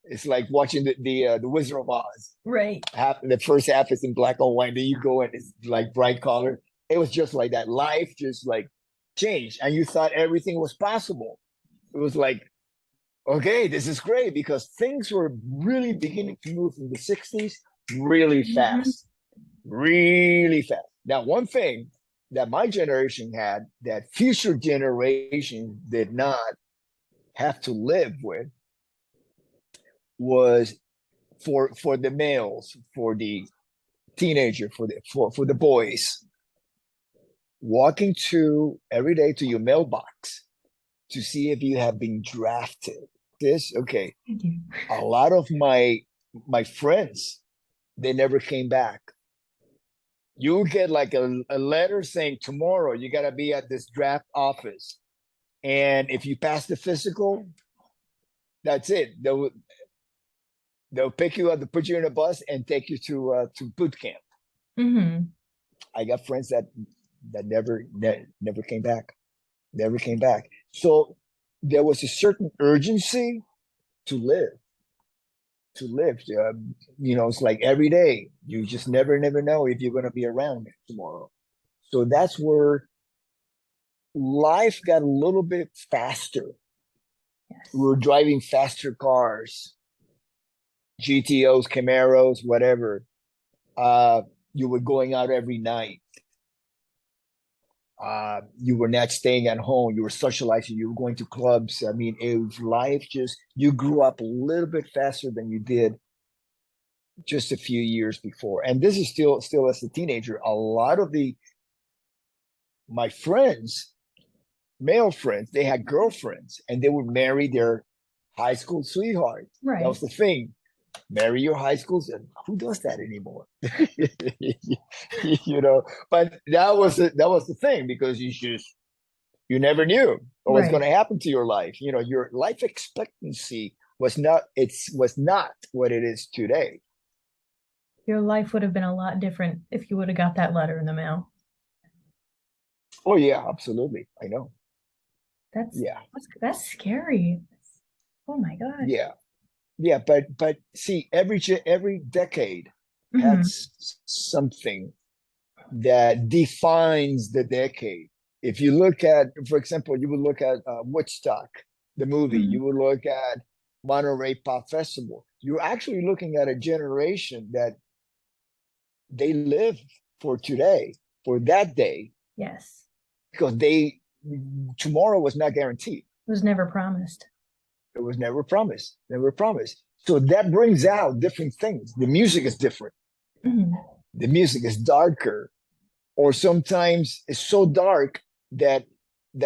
It's like watching the Wizard of Oz. Right. The first half is in black and white, then you go and it's like bright color. It was just like that. Life just like changed, and you thought everything was possible. It was like, okay, this is great, because things were really beginning to move in the '60s really Hmm. fast, really fast. Now, one thing that my generation had that future generations did not have to live with was for the males, for the teenager, for the boys, walking to every day to your mailbox to see if you have been drafted. This okay. Thank you. A lot of my friends, they never came back. You get like a letter saying tomorrow you got to be at this draft office, and if you pass the physical, that's it. They'll pick you up, to put you in a bus and take you to boot camp. Hmm. I got friends that never came back, never came back. So there was a certain urgency to live, to live. It's like every day. You just never know if you're going to be around tomorrow. So that's where life got a little bit faster. We Yes. were driving faster cars, GTOs, Camaros, whatever. Uh, you were going out every night. You were not staying at home. You were socializing. You were going to clubs. I mean, it was life. Just you grew up a little bit faster than you did just a few years before. And this is still as a teenager. A lot of my friends, male friends, they had girlfriends, and they would marry their high school sweetheart. That Right. was the thing. marry your high schools, and who does that anymore? You know, but that was the thing, because you never knew what was going Right. to happen to your life. You know, your life expectancy was not what it is today. Your life would have been a lot different if you would have got that letter in the mail. Oh yeah, absolutely. I know. That's Yeah, that's scary. Oh my gosh. yeah, yeah. But see, every decade Hmm. has something that defines the decade. If you look at, for example, you would look at Woodstock, the movie. Hmm. You would look at Monterey Pop Festival. You're actually looking at a generation that they live for today, for that day, Yes. because tomorrow was not guaranteed. It was never promised. It was never promised, never promised. So that brings out different things. The music is different. Hmm. The music is darker, or sometimes it's so dark that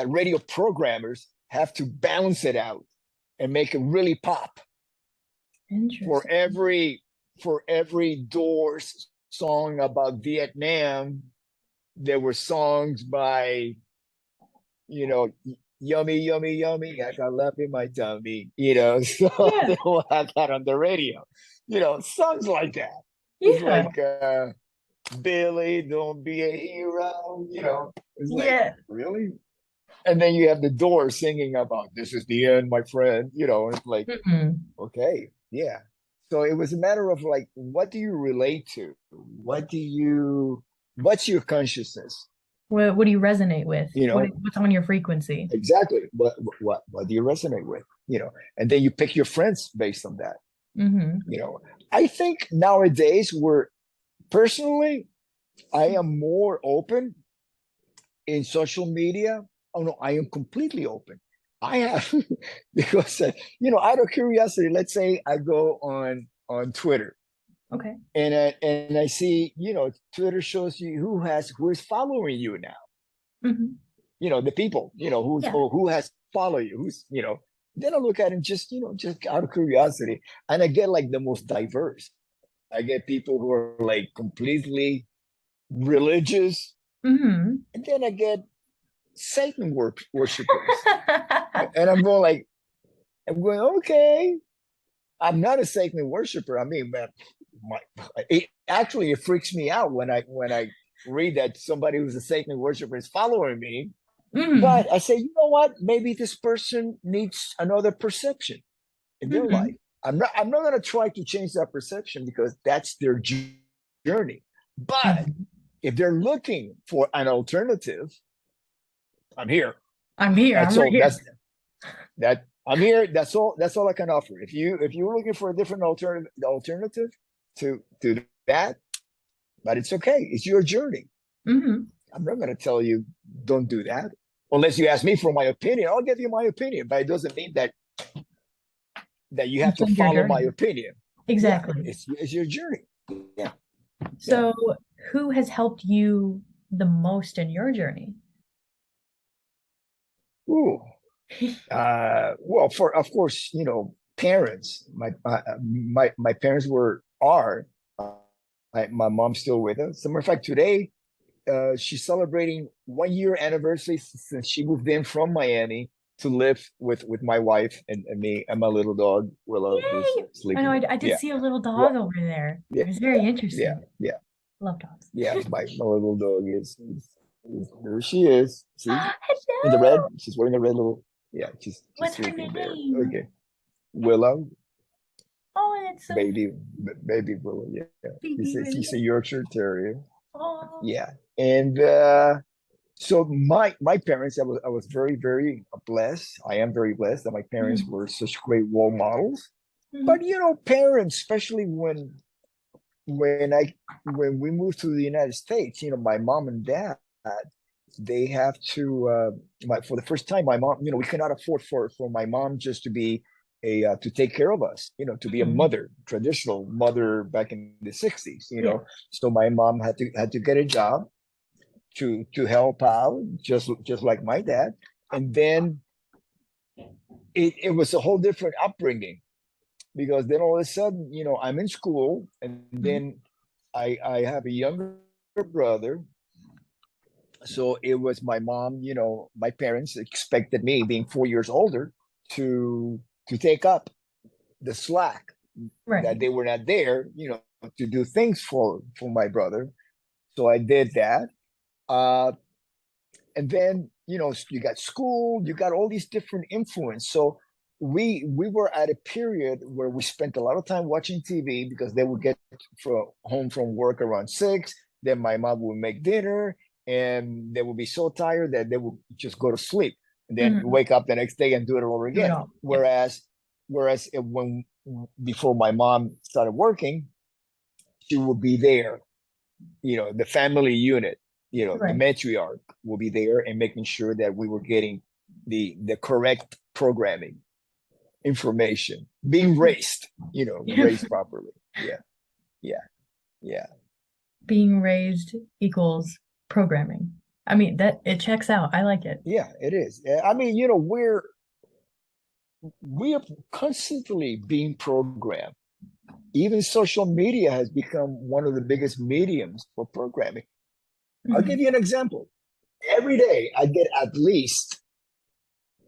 radio programmers have to balance it out and make it really pop. For Interesting. every Doors song about Vietnam, there were songs by, you know, yummy, yummy, yummy, I got love in my tummy, you know, so Yeah. they will have that on the radio, you know, songs like that. It's Yeah. like Billy, don't be a hero, you know. It's like, Yeah. really? And then you have the Doors singing about this is the end, my friend, you know, it's like, Hmm. okay, yeah. So it was a matter of like, what do you relate to? What's your consciousness? What do you resonate with? You know, What's on your frequency? exactly. What do you resonate with? You know, and then you pick your friends based on that. Hmm. You know, I think nowadays personally, I am more open in social media. Oh no, I am completely open. I have because out of curiosity, let's say I go on Twitter, Okay. and I see, Twitter shows you who is following you now. Hmm. The people, Yeah. who has followed you, then I look at it just, just out of curiosity, and I get like the most diverse. I get people who are like completely religious, Hmm. and then I get Satan worshippers. And I'm going, okay, I'm not a Satan worshiper. I mean, man, it freaks me out when I read that somebody who's a Satan worshiper is following me. Hmm. But I say, you know what? Maybe this person needs another perception in their life. Hmm. I'm not going to try to change that perception, because that's their journey. But Hmm. if they're looking for an alternative, I'm here. I'm here. I'm That's right all. here. That I'm here. That's all. That's all I can offer. If you're looking for a different alternative to that, but it's okay. It's your journey. Hmm. I'm not going to tell you don't do that, unless you ask me for my opinion. I'll give you my opinion, but it doesn't mean that you You have to change your follow my journey. opinion. Yeah, Exactly. it's your journey. Yeah, yeah. So, who has helped you the most in your journey? Ooh. Well, for of course, parents. My parents are. My mom's still with us. As a matter of fact, today she's celebrating 1 year anniversary since she moved in from Miami to live with my wife and me and my little dog Willow, who's Yay! I know sleeping there. I did Yeah, see a little yeah, dog over there. yeah, It was very yeah, interesting. yeah, Love dogs. yeah. My little dog there she is. See, in the red. Hello. She's wearing a red little. Yeah, she's What's her sleeping there. name? Okay, Willow. Oh, it's so baby baby Willow. Yeah, yeah. baby He's a Willow. Yorkshire Terrier. Oh. Yeah, and so my parents, I was very, very blessed. I am very blessed that my parents Mhm. were such great role models. But Mhm. parents, especially when I when we moved to the United States, my mom and dad, they have to for the first time, my mom, we cannot afford for my mom just to be to take care of us, to be a Mhm. mother, traditional mother back in the 60s. Yeah. So my mom had to get a job to help out, just like my dad. And then it was a whole different upbringing. because then all of a sudden, I'm in school, and Mhm. then I have a younger brother. So it was my mom, my parents expected me, being 4 years older, to take up the slack that Right. they were not there, to do things for my brother. So I did that. Uh, and then, you got school, you got all these different influence. So we were at a period where we spent a lot of time watching TV, because they would get home from work around 6. Then my mom would make dinner, and they would be so tired that they would just go to sleep, and then Mhm. wake up the next day and do it all over Do it again. all. Yep. Whereas when before my mom started working, she would be there, the family unit, the Right. matriarch will be there and making sure that we were getting the correct programming, information, being raised, raised properly. Yeah, yeah, yeah, Being raised equals programming. I mean, that it checks out. I like it. yeah, it is. I mean, we are constantly being programmed. Even social media has become one of the biggest mediums for programming. I'll give Mhm. you an example. Every day I get at least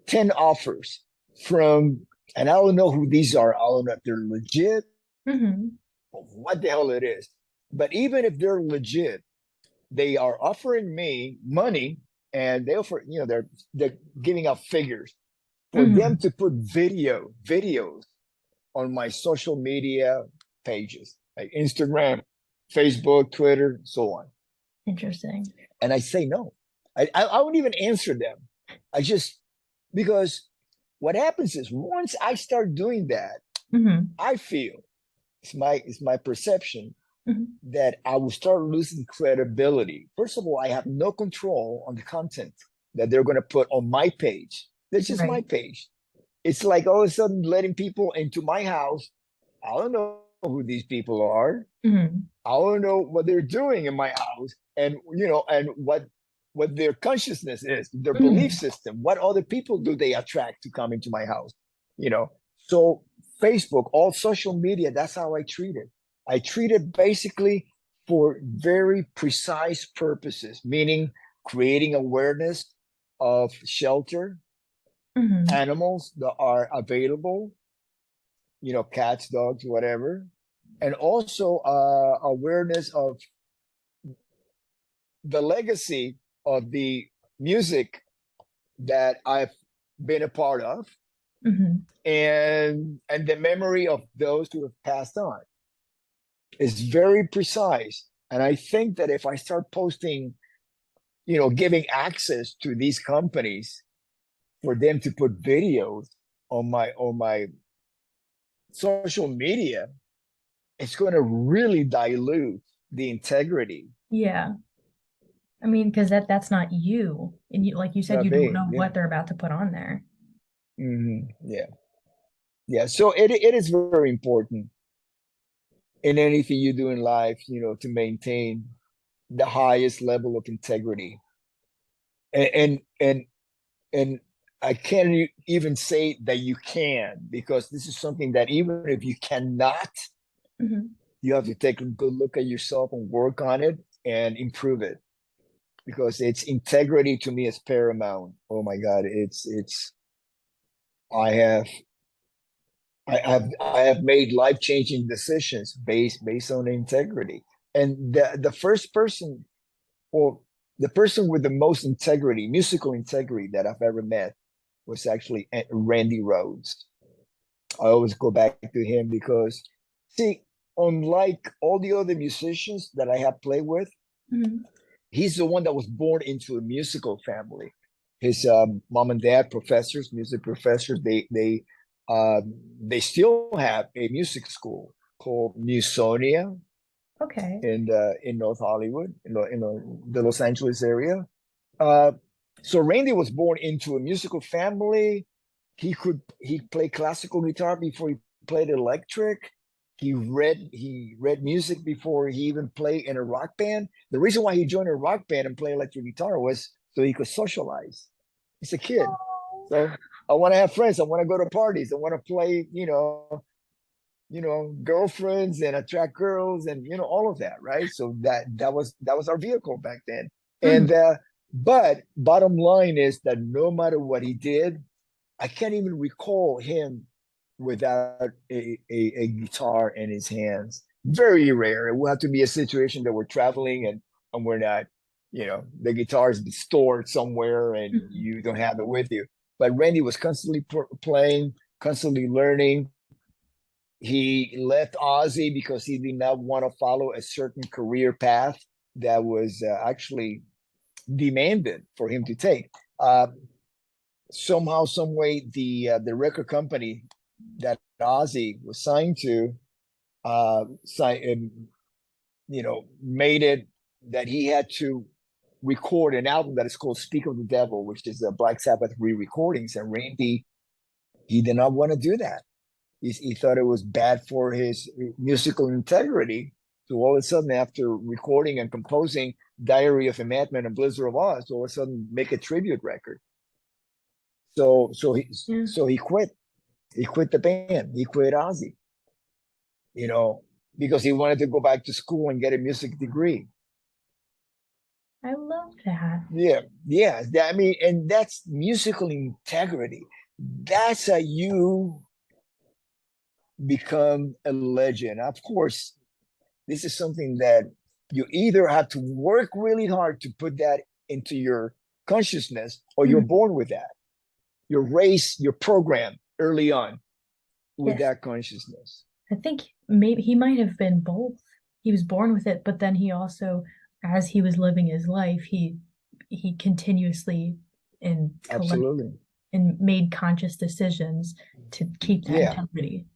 10 offers from, and I don't know who these are. I don't know if they're legit, Mhm. what the hell it is. But even if they're legit, they are offering me money, and they offer, they're giving out figures for them Mhm. to put videos on my social media pages, like Instagram, Facebook, Twitter, so on. Interesting. And I say no. I won't even answer them. I just, because what happens is, once I start doing that, Mhm. I feel, it's my perception, Mhm. that I will start losing credibility. First of all, I have no control on the content that they're going to put on my page. That's just my Right. page. It's like all of a sudden letting people into my house. I don't know who these people are. Mhm. I don't know what they're doing in my house, and and what their consciousness is, their belief Mhm. system. What other people do they attract to come into my house? You know. So Facebook, all social media, that's how I treat it. I treat it basically for very precise purposes, meaning creating awareness of shelter, Mhm. animals that are available, cats, dogs, whatever, and also awareness of the legacy of the music that I've been a part of, Mhm. and the memory of those who have passed on is very precise. And I think that if I start posting, giving access to these companies for them to put videos on my social media, it's going to really dilute the integrity. Yeah. I mean, because that's not you. And you, like you said, Not you don't me. know Yeah. what they're about to put on there. Yeah. Yeah. So it is very important in anything you do in life, to maintain the highest level of integrity. And I can't even say that you can, because this is something that, even if you cannot, Mhm. you have to take a good look at yourself and work on it and improve it, because it's integrity to me is paramount. Oh my God, it's I have I have made life-changing decisions based on integrity. And the first person, or the person with the most integrity, musical integrity, that I've ever met was actually Randy Rhoads. I always go back to him because, see, unlike all the other musicians that I have played with, Mhm. he's the one that was born into a musical family. His mom and dad, professors, music professors. They still have a music school called Musonia Okay. in North Hollywood, the Los Angeles area. Uh, so Randy was born into a musical family. He played classical guitar before he played electric. He read music before he even played in a rock band. The reason why he joined a rock band and played electric guitar was so he could socialize. He's a kid. Oh. So I want to have friends. I want to go to parties. I want to play, girlfriends and attract girls and all of that, right? So that was our vehicle back then. And Mhm. but bottom line is that no matter what he did, I can't even recall him without a guitar in his hands. Very rare. It will have to be a situation that we're traveling and we're not, the guitar is stored somewhere and Mhm. you don't have it with you. But Randy was constantly playing, constantly learning. He left Ozzy because he did not want to follow a certain career path that was actually demanded for him to take. Somehow, some way, the record company that Ozzy was signed to, made it that he had to record an album that is called "Speak of the Devil," which is a Black Sabbath re-recordings. And Randy, he did not want to do that. He thought it was bad for his musical integrity to all of a sudden, after recording and composing Diary of a Madman and Blizzard of Oz, all of a sudden make a tribute record. So so he Yeah, so he quit. He quit the band. He quit Ozzy, you know, because he wanted to go back to school and get a music degree. I love that. Yeah, yeah. I mean, and that's musical integrity. That's how you become a legend. Of course, this is something that you either have to work really hard to put that into your consciousness, or you're Mhm. born with that. You're raised, you're programmed early on with Yes, that consciousness. I think maybe he might have been both. He was born with it, but then he also, as he was living his life, he continuously and collect Absolutely. and made conscious decisions to keep that Yeah, integrity.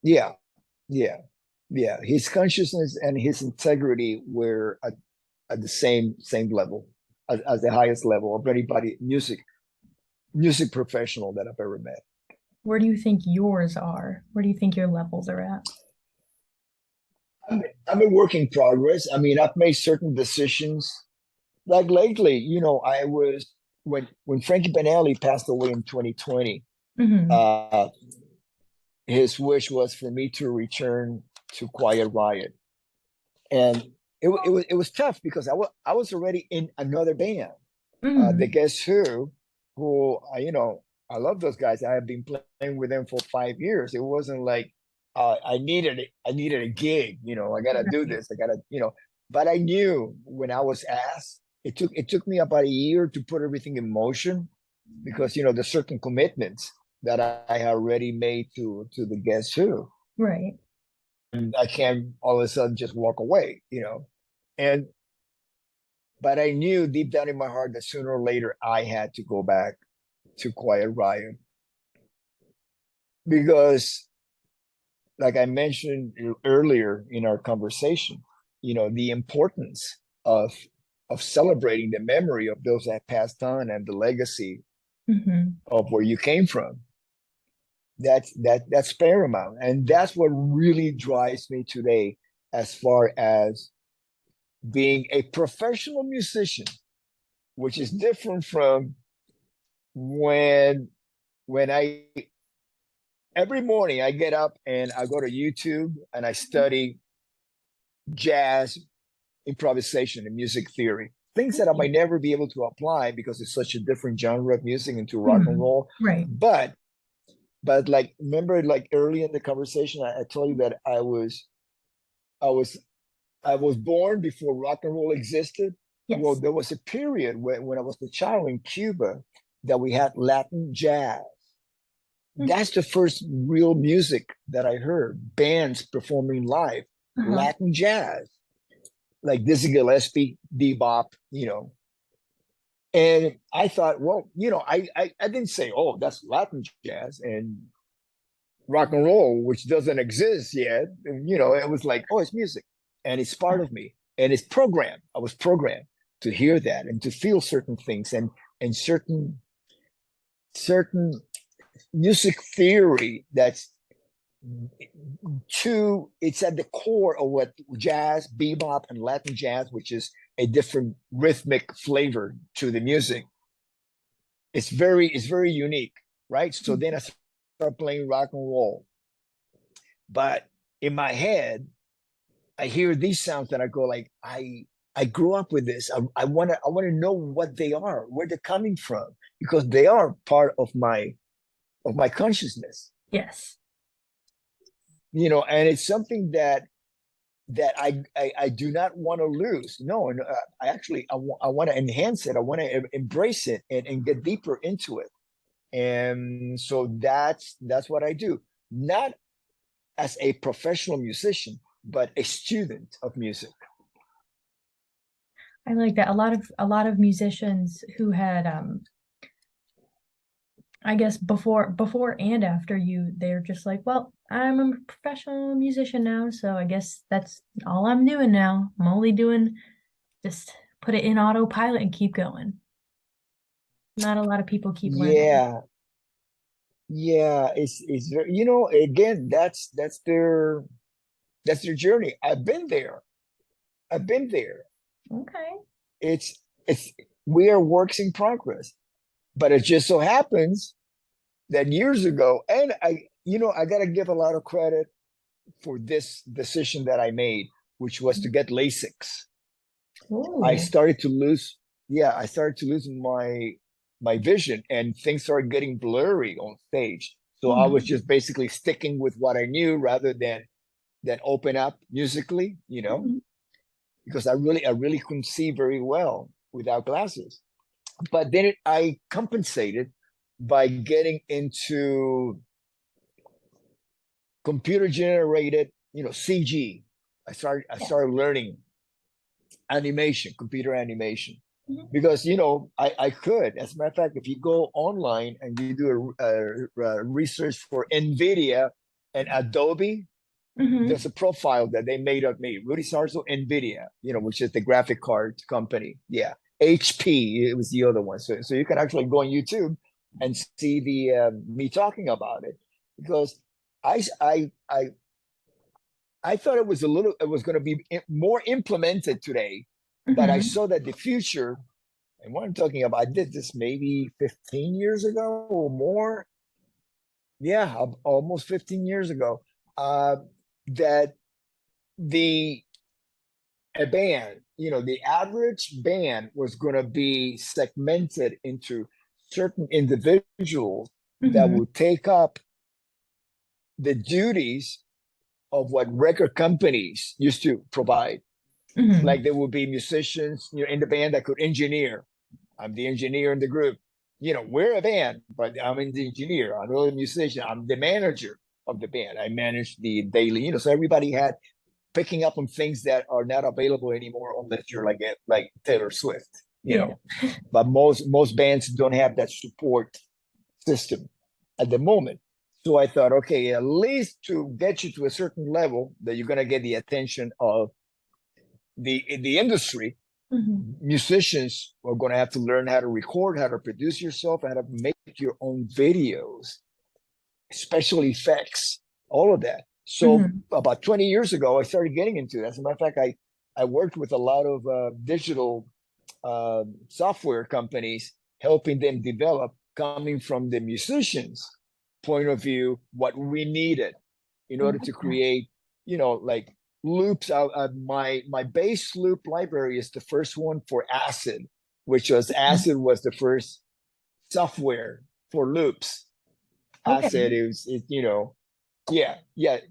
yeah, yeah, yeah. His consciousness and his integrity were at the same level, as the highest level of anybody music professional that I've ever met. Where do you think yours are? Where do you think your levels are at? I'm a work in progress. I mean, I've made certain decisions. Like lately, I was when Frankie Benelli passed away in 2020. Hmm. Uh, his wish was for me to return to Quiet Riot, and it was tough because I was already in another band, the Hmm. Guess who I love those guys. I have been playing with them for 5 years. It wasn't like I needed a gig. I gotta do Right. this. I gotta. But I knew when I was asked, it took me about a year to put everything in motion because there's certain commitments that I had already made to the Guess Who, Right. and I can't all of a sudden just walk away. And but I knew deep down in my heart that sooner or later I had to go back to Quiet Riot because, like I mentioned earlier in our conversation, the importance of celebrating the memory of those that passed on and the legacy Hmm. of where you came from. That's paramount, and that's what really drives me today, as far as being a professional musician, which is different from when I every morning I get up and I go to YouTube and I study jazz, improvisation, and music theory. Things that I might never be able to apply because it's such a different genre of music into rock and Hmm. roll. Right. But like, remember, like early in the conversation, I told you that I was I was born before rock and roll existed. Well, Yes. there was a period when I was a child in Cuba that we had Latin jazz. Mm. That's the first real music that I heard, bands performing live, Uh-huh. Latin jazz, like Dizzy Gillespie, bebop. And I thought, well, I didn't say, oh, that's Latin jazz and rock and roll, which doesn't exist yet. And, it was like, oh, it's music and it's part of me and it's programmed. I was programmed to hear that and to feel certain things and certain music theory that's it's at the core of what jazz, bebop, and Latin jazz, which is a different rhythmic flavor to the music. It's very unique, right? So then I start playing rock and roll, But in my head, I hear these sounds and I go like, I grew up with this. I want to know what they are, where they're coming from, because they are part of my consciousness, Yes. and it's something that I do not want to lose. No, and I actually I want to enhance it. I want to embrace it and get deeper into it. And so that's what I do. Not as a professional musician, but a student of music. I like that. A lot of musicians who had I guess before and after you, they're just like, well, I'm a professional musician now, so I guess that's all I'm doing now. I'm only doing just put it in autopilot and keep going. Not a lot of people keep learning. Yeah, yeah. It's very, again, that's their journey. I've been there. I've been there. Okay. It's we are works in progress. But it just so happens that years ago, and I got to give a lot of credit for this decision that I made, which was to get LASIX. I Oh. started to lose, yeah, I started to lose my vision, and things started getting blurry on stage. So Oh I no. was just basically sticking with what I knew rather than open up musically, Mhm. because I really couldn't see very well without glasses. But then I compensated by getting into computer generated, CG. I Yeah. started learning animation, computer animation, Mhm. because I could. As a matter of fact, if you go online and you do a research for NVIDIA and Adobe, Mhm. there's a profile that they made of me, Rudy Sarzo, NVIDIA, which is the graphic card company. Yeah, HP, it was the other one. So you can actually go on YouTube and see the me talking about it, because I I I I thought it was going to be more implemented today, but I Mhm. saw that the future, and what I'm talking about, I did this maybe 15 years ago or more. Yeah, almost 15 years ago. That the a band, the average band was going to be segmented into certain individuals that Mhm. would take up the duties of what record companies used to provide. Mhm. Like there would be musicians, in the band that could engineer. I'm the engineer in the group. We're a band, but I'm the engineer. I'm the musician. I'm the manager of the band. I manage the daily, so everybody had picking up on things that are not available anymore unless you're like Taylor Swift, Yeah. But most bands don't have that support system at the moment. So I thought, okay, at least to get you to a certain level that you're gonna get the attention of the industry, Mhm. musicians are gonna have to learn how to record, how to produce yourself, how to make your own videos, special effects, all of that. So Mhm. about 20 years ago, I started getting into that. As a matter of fact, I worked with a lot of digital software companies, helping them develop, coming from the musicians' point of view, what we needed in I order like to that. create, like loops. My bass loop library is the first one for Acid, which was Mhm. Acid was the first software for loops. Acid Okay. is yeah,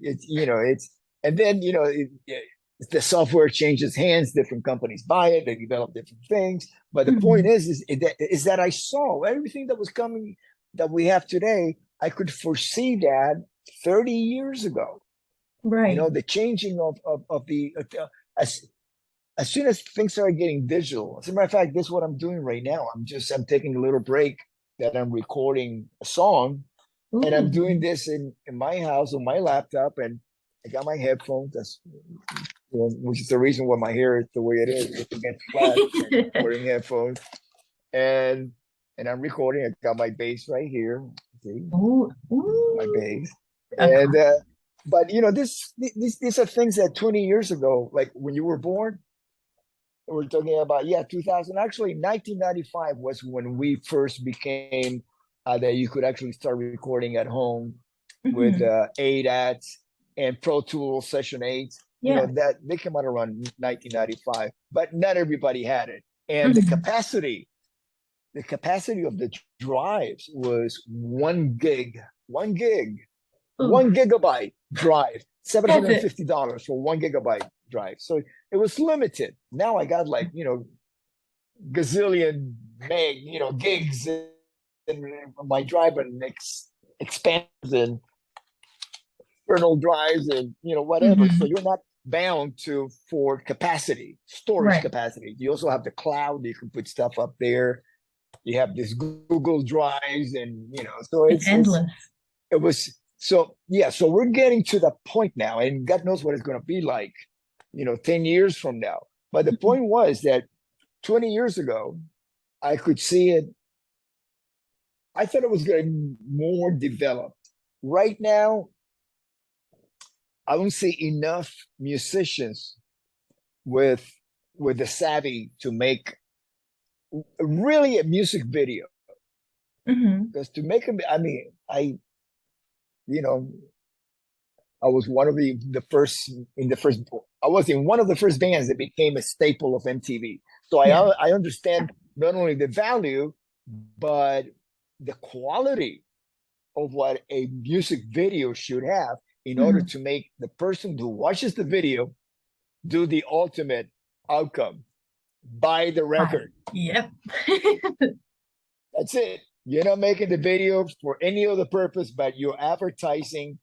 it's and then the software changes hands, different companies buy it, they develop different things, but the point Mhm. is that I saw everything that was coming, that we have today. I could foresee that 30 years ago, Right. the changing of the as as soon as things started getting digital. As a matter of fact, this is what I'm doing right now. I'm taking a little break, that I'm recording a song, and I'm Ooh. doing this in my house on my laptop, and I got my headphones. That's which is the reason why my hair is the way it is. It's against flat, and wearing headphones, and I'm recording. I got my bass right here. See Ooh. my Ooh. bass, A and con- but these are things that 20 years ago, like when you were born, we're talking about, 2000. Actually, 1995 was when we first became that you could actually start recording at home with Mhm. ADATs. and Pro Tools Session 8. Yeah. That they came out around 1995, but not everybody had it. And Mhm. the capacity of the drives was 1 gig, 1 gig, Ooh, 1 gigabyte drive, seven that's hundred and it. fifty dollars for 1 gigabyte drive. So it was limited. Now I got like gazillion gigs in my drive and expands and kernel drives and whatever. So Hmm. you're not bound to for capacity, storage Right. capacity. You also have the cloud. You can put stuff up there. You have this Google drives, and so It's endless. it was so yeah. So we're getting to the point now, and God knows what it's going to be like, 10 years from now. But the Mhm. point was that 20 years ago, I could see it. I thought it was getting more developed. Right now, I don't see enough musicians with the savvy to make really a music video. Mhm. Because to make I mean, you know, I was one of the first in the first. I was in one of the first bands that became a staple of MTV. So Yeah. I understand not only the value, but the quality of what a music video should have in order Mhm. to make the person who watches the video do the ultimate outcome, buy the Right. record. Yep. That's it. You're not making the video for any other purpose, but you're advertising,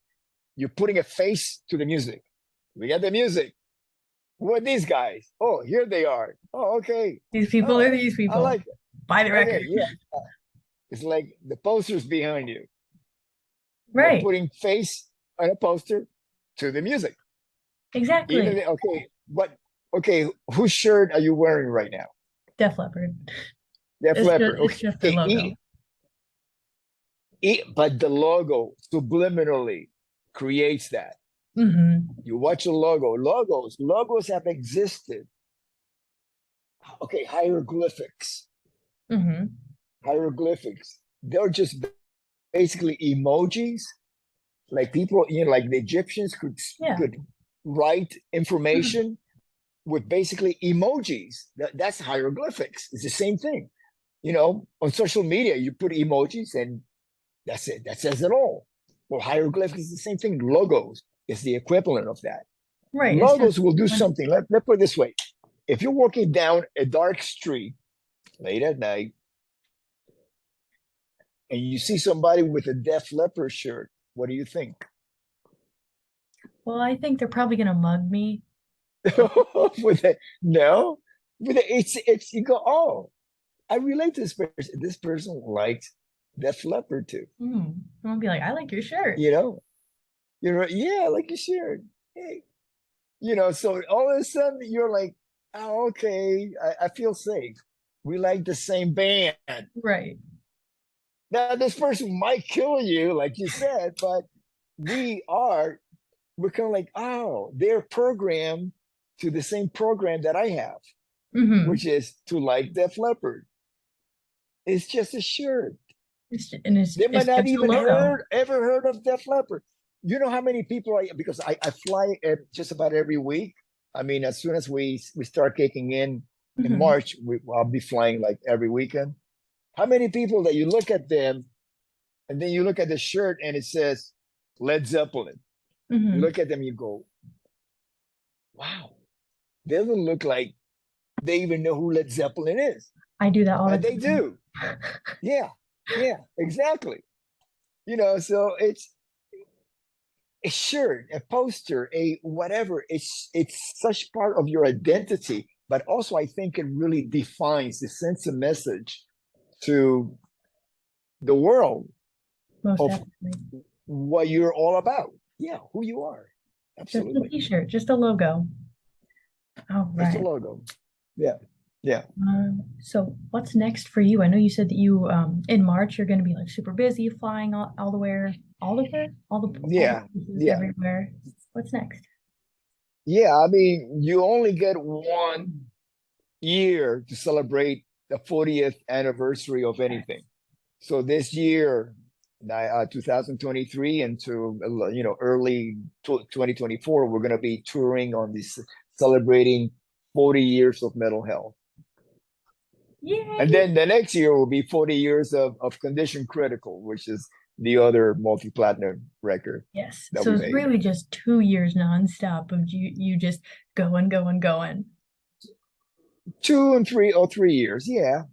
you're putting a face to the music. We got the music. Who are these guys? Oh, here they are. Oh, okay. These people are Oh, these I people. like it. Buy the Okay, record. yeah. It's like the posters behind you. They're Right. putting face on a poster to the music. Exactly. Okay, whose shirt are you wearing right now? Def Leppard. Def Leppard. It's just the Okay, logo. but the logo subliminally creates that. Hmm. You watch a logo. Logos have existed. Okay, Hmm. hieroglyphics. They're just basically emojis. Like people, like the Egyptians Yeah. could write Hmm. information with basically emojis. That's hieroglyphics. It's the same thing. On social media, you put emojis and that's it. That says it all. Well, hieroglyphics is the same thing. Logos is the equivalent of that. Right. It's just Logos will do when something. Let's put it this way. If you're walking down a dark street late at night and you see somebody with a Def Leppard shirt, what do you think? well, I think they're probably gonna mug me. with a no, with a, it's you go, oh, I relate to this person. This person likes Def Leppard too. I'm gonna be like, I like your shirt. You know, yeah, I like your shirt. Hey, so all of a sudden you're like, oh, okay, I feel safe. We like the same band. Right. Now this person might kill you, like you said, but we are we're kind of like, oh, they're programmed to the same program that I have, Hmm. which is to like Def Leppard. It's just a shirt. And it's They might it's not just a even logo. ever heard of Def Leppard. You know how many people because I fly just about every week. I mean, as soon as we start kicking in Hmm. March, I'll be flying like every weekend. How many people that you look at them and then you look at the shirt and it says Led Zeppelin? You Hmm. look at them, you go, wow, they doesn't look like they even know who Led Zeppelin is, I do that all the but they time. do. Yeah, yeah, exactly. So it's a shirt, a poster, a whatever. It's such part of your identity, but also I think it really defines the sense of message to the world Most of definitely. what you're all about. Yeah, who you are. Just a Absolutely. t-shirt, just a logo. All Just a right. logo. Yeah. Yeah. So what's next for you? I know you said that you in March you're going to be like super busy flying all the way, all the Yeah. places Yeah. everywhere. What's next? Yeah. I mean, you only get 1 year to celebrate the 40th anniversary of anything. So this year 2023 into early 2024, we're going to be touring on this, celebrating 40 years of mental health. And Yay! then the next year will be 40 years of Condition Critical, which is the other multi-platinum record Yes. that So we it's made. really just 2 years nonstop of you just going, going, going. 2 and 3 or 3 years, yeah.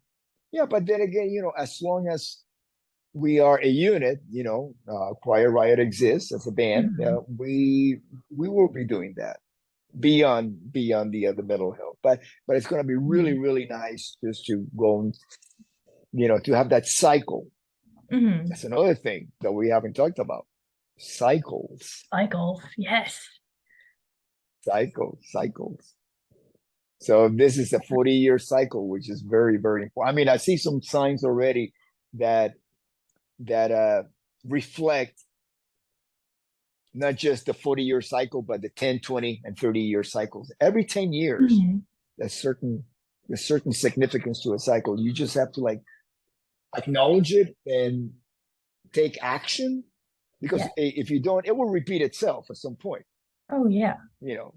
Yeah, but then again, as long as we are a unit, Quiet Riot exists as a band, Mhm. we will be doing that beyond the mental health. But it's going to be really, Mhm. really nice just to go and, to have that cycle. Mhm. That's another thing that we haven't talked about. Cycles, Cycle. Yes. cycles. So this is a 40-year cycle, which is very, very important. I mean, I see some signs already that that reflect not just the 40-year cycle, but the 10, 20, and 30-year cycles. Every 10 years, Mhm. there's certain significance to a cycle. You just have to like acknowledge it and take action, because Yeah. if you don't, it will repeat itself at some point. Oh yeah. You know,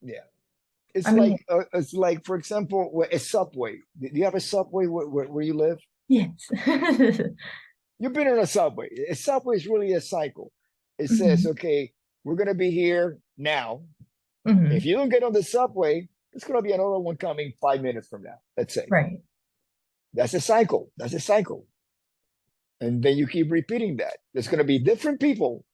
yeah. I mean, It's like, for example, a subway. Do you have a subway where you live? yes. You've been in a subway. A subway is really a cycle. It says, Mhm. okay, we're going to be here now. If Mhm. you don't get on the subway, there's going to be another one coming 5 minutes from now, let's say. Right. That's a cycle. That's a cycle. And then you keep repeating that. There's going to be different people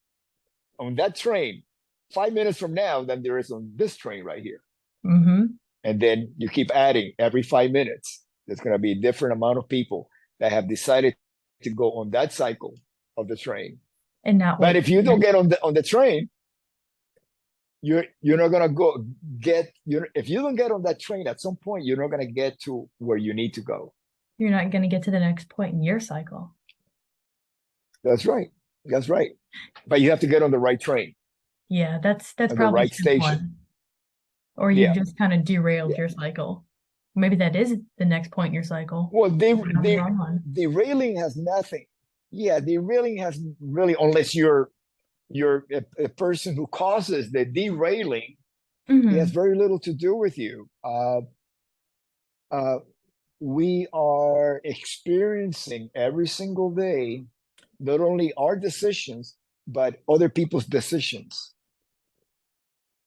on that train 5 minutes from now than there is on this train right here. Mhm. And then you keep adding every 5 minutes. There's going to be a different amount of people that have decided to go on that cycle of the train. And not But wait if for you the don't next. get on the train, you're not gonna go get you if you don't get on that train at some point, you're not gonna get to where you need to go. You're not going to get to the next point in your cycle. That's right. That's right. But you have to get on the right train Yeah, that's at the probably right step station. one. Or you've Yeah. just kind of derailed Yeah. your cycle. Maybe that is the next point in your cycle. Well, You're on the wrong one. the railing has nothing. Yeah, the railing has really, unless you're a person who causes the derailing, it has Hmm. very little to do with you. Uh, we are experiencing every single day not only our decisions, but other people's decisions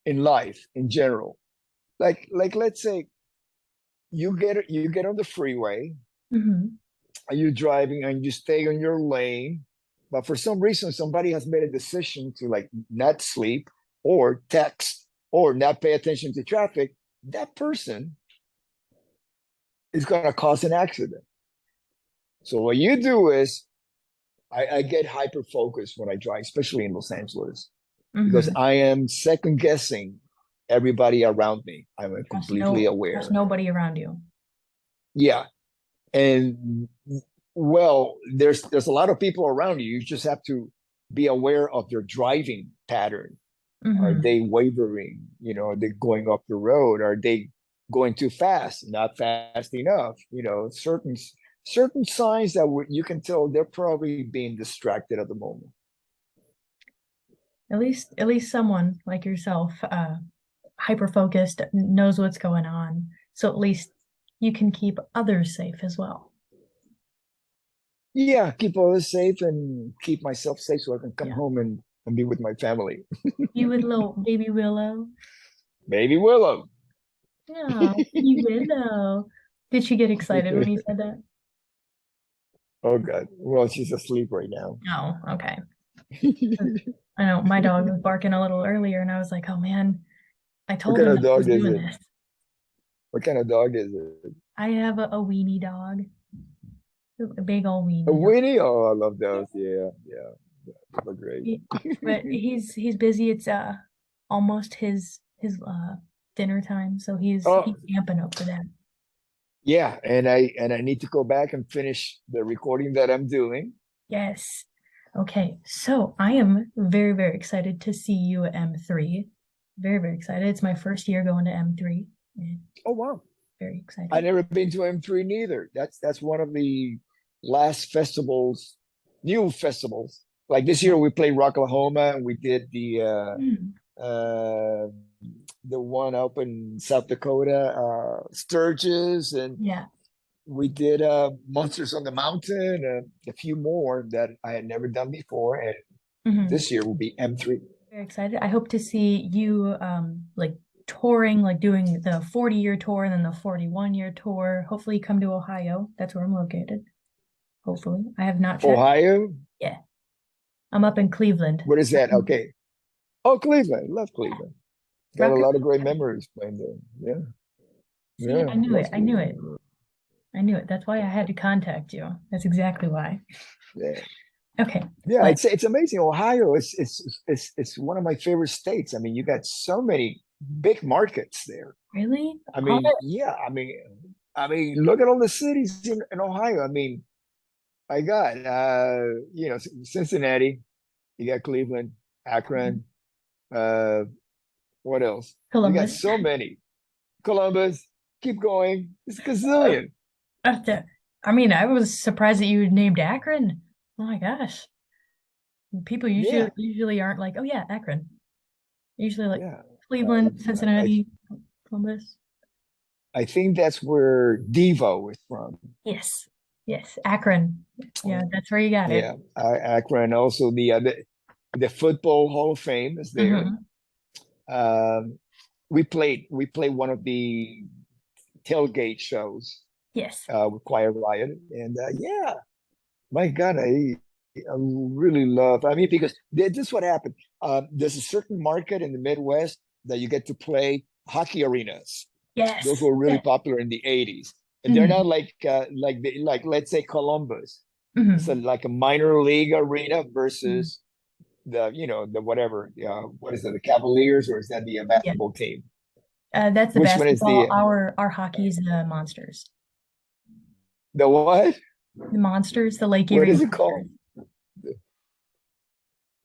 in life in general. Like let's say you get on the freeway, Hmm. and you're driving and you stay on your lane, but for some reason somebody has made a decision to like not sleep or text or not pay attention to traffic. That person is going to cause an accident. So what you do is I get hyper focused when I drive, especially in Los Angeles, because Hmm. I am second guessing everybody around me. I'm completely There's aware. nobody around you. Yeah. And well, there's a lot of people around you. You just have to be aware of their driving pattern. Are Hmm. they wavering? Are they going off the road? Are they going too fast? Not fast enough? Certain signs that you can tell they're probably being distracted at the moment. At least someone like yourself, hyper focused, knows what's going on. So at least you can keep others safe as well. Yeah, keep others safe and keep myself safe so I can come Yeah. home and be with my family. You with little baby Willow. Baby Willow. Oh, baby Willow. Did she get excited when you said that? Oh God. Well, she's asleep right now. Oh, okay. I know my dog was barking a little earlier, and I was like, "Oh man, I What told kind him of that I was dog is doing it? this." What kind of dog is it? I have a weenie dog, a big old A weenie dog. Winnie? Oh, I love Yeah. those. Yeah, yeah. They look great. He- but he's busy. It's almost his dinner time, so he's Oh, amping up for that. yeah, and I need to go back and finish the recording that I'm doing. Yes. Okay, so I am very, very excited to see you at M3. Very, very excited. It's my first year going to M3. And Oh wow. very I excited. never been to M3 neither. That's one of the last festivals. new festivals. Like this year, we played Rocklahoma, and we did Mm. the one up in South Dakota, Sturgis, and Yeah. we did Monsters on the Mountain, a few more that I had never done before. And Hmm. this year will be M3. Very excited. I hope to see you like touring, like doing the 40-year tour and then the 41-year tour. Hopefully you come to Ohio. That's where I'm located. Hopefully. I have not checked. Ohio, Yeah. I'm up in Cleveland. what is that? Okay. Oh, Cleveland. Love Yeah. Cleveland. Got a Rutgers. lot of great memories playing there. Yeah. See, Yeah. I knew it. Love I knew Cleveland. it. I knew it. That's why I had to contact you. That's exactly why. Yeah. Okay. Yeah, But it's amazing. Ohio is one of my favorite states. I mean, you got so many big markets there. really? I All mean, the yeah, I mean, look at all the cities in Ohio. I mean, I got Cincinnati, you got Cleveland, Akron, uh, what else? You got Columbus. so many. Columbus, keep going. It's a gazillion. I mean, I was surprised that you named Akron. Oh my gosh. People Yeah, usually aren't like, oh yeah, Akron. Usually like yeah. Cleveland, I Cincinnati, Columbus. I think that's where Devo is from. Yes. Yes. Akron. Yeah, that's where you got it. Yeah, Akron. Also, the Football Hall of Fame is there. Hmm. Um, we played one of the tailgate shows Yes. with Quiet Riot, and yeah, my God, I really love. I mean, because this is what happened. There's a certain market in the Midwest that you get to play hockey arenas. Those Yes. were really Yes. popular in the '80s, and they're Hmm. not like let's say Columbus. It's Hmm. like a minor league arena Hmm. versus the whatever. What is it? The Cavaliers, or is that the Yeah. basketball team? That's the Which one is basketball. Our hockey's the Monsters. the what? The Monsters, the Lake What Erie is it Monsters. called?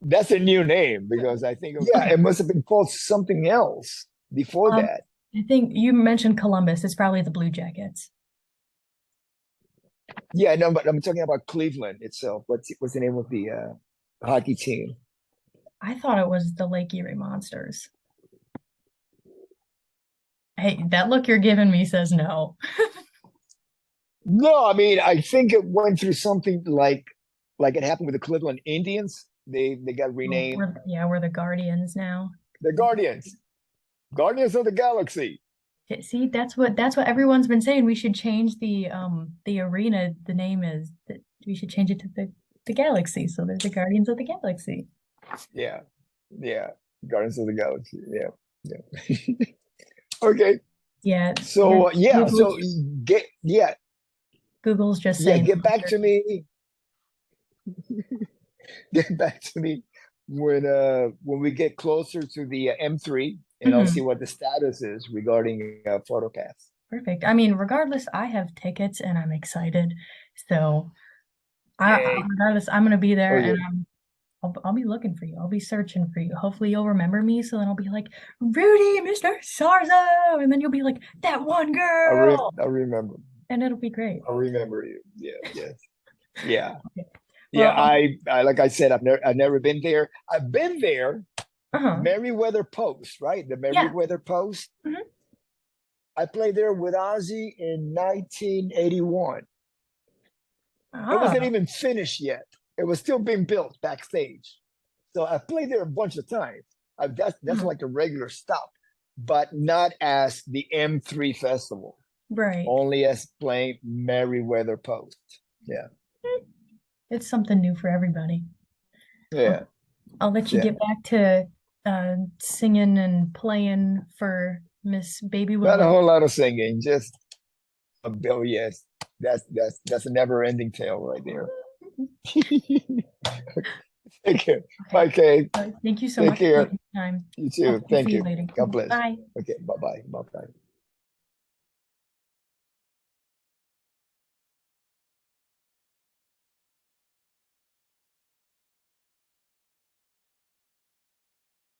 That's a new name because I think yeah, Okay. it must have been called something else before Um, that. I think you mentioned Columbus. It's probably the Blue Jackets. Yeah, no, but I'm talking about Cleveland itself. What's the name of the hockey team? I thought it was the Lake Erie Monsters. Hey, that look you're giving me says no. No, I mean I think it went through something like it happened with the Cleveland Indians. They got Oh, renamed we're the Guardians now. the Guardians, Guardians of the Galaxy. See, that's what everyone's been saying. We should change the arena. The name is that we should change it to the Galaxy. So they're the Guardians of the Galaxy. Yeah, yeah, Guardians of the Galaxy. Yeah, yeah. Okay, Yeah, yeah. so yeah, so get yeah Google's just yeah saying get back monster. to me. Get back to me when we get closer to the M3, and I'll see Mhm. what the status is regarding PhotoPass. Perfect. I mean, regardless, I have tickets and I'm excited. So Yay. regardless, I'm gonna be there and Okay. I'll be looking for you. I'll be searching for you. Hopefully you'll remember me. So then I'll be like, Rudy, Mr. Sarzo. And then you'll be like, that one girl. I remember. And it'll be great. I remember you. Yeah, yes. Yeah. Okay. Yeah, Well, I like I said, I've never been there. I've been there, uh-huh. Merriweather Post, right? The Yeah. Merriweather Post. Mhm. I played there with Ozzy in 1981. It wasn't Ah, even finished yet. It was still being built backstage. So I played there a bunch of times. That's mhm. like a regular stop, but not as the M3 festival. Right. Only as playing Merriweather Post. Yeah, It's something new for everybody. Well, yeah, I'll let you yeah. get back to singing and playing for Miss Baby Not a Willow. whole lot of singing, just a bill. Yes, that's a never-ending tale right there. Take care. Okay. Bye, Kate. Thank you so Take much for care. taking the time. You I'll too. see Thank you you. later. God bless. Bye. Okay. Bye bye. Bye bye.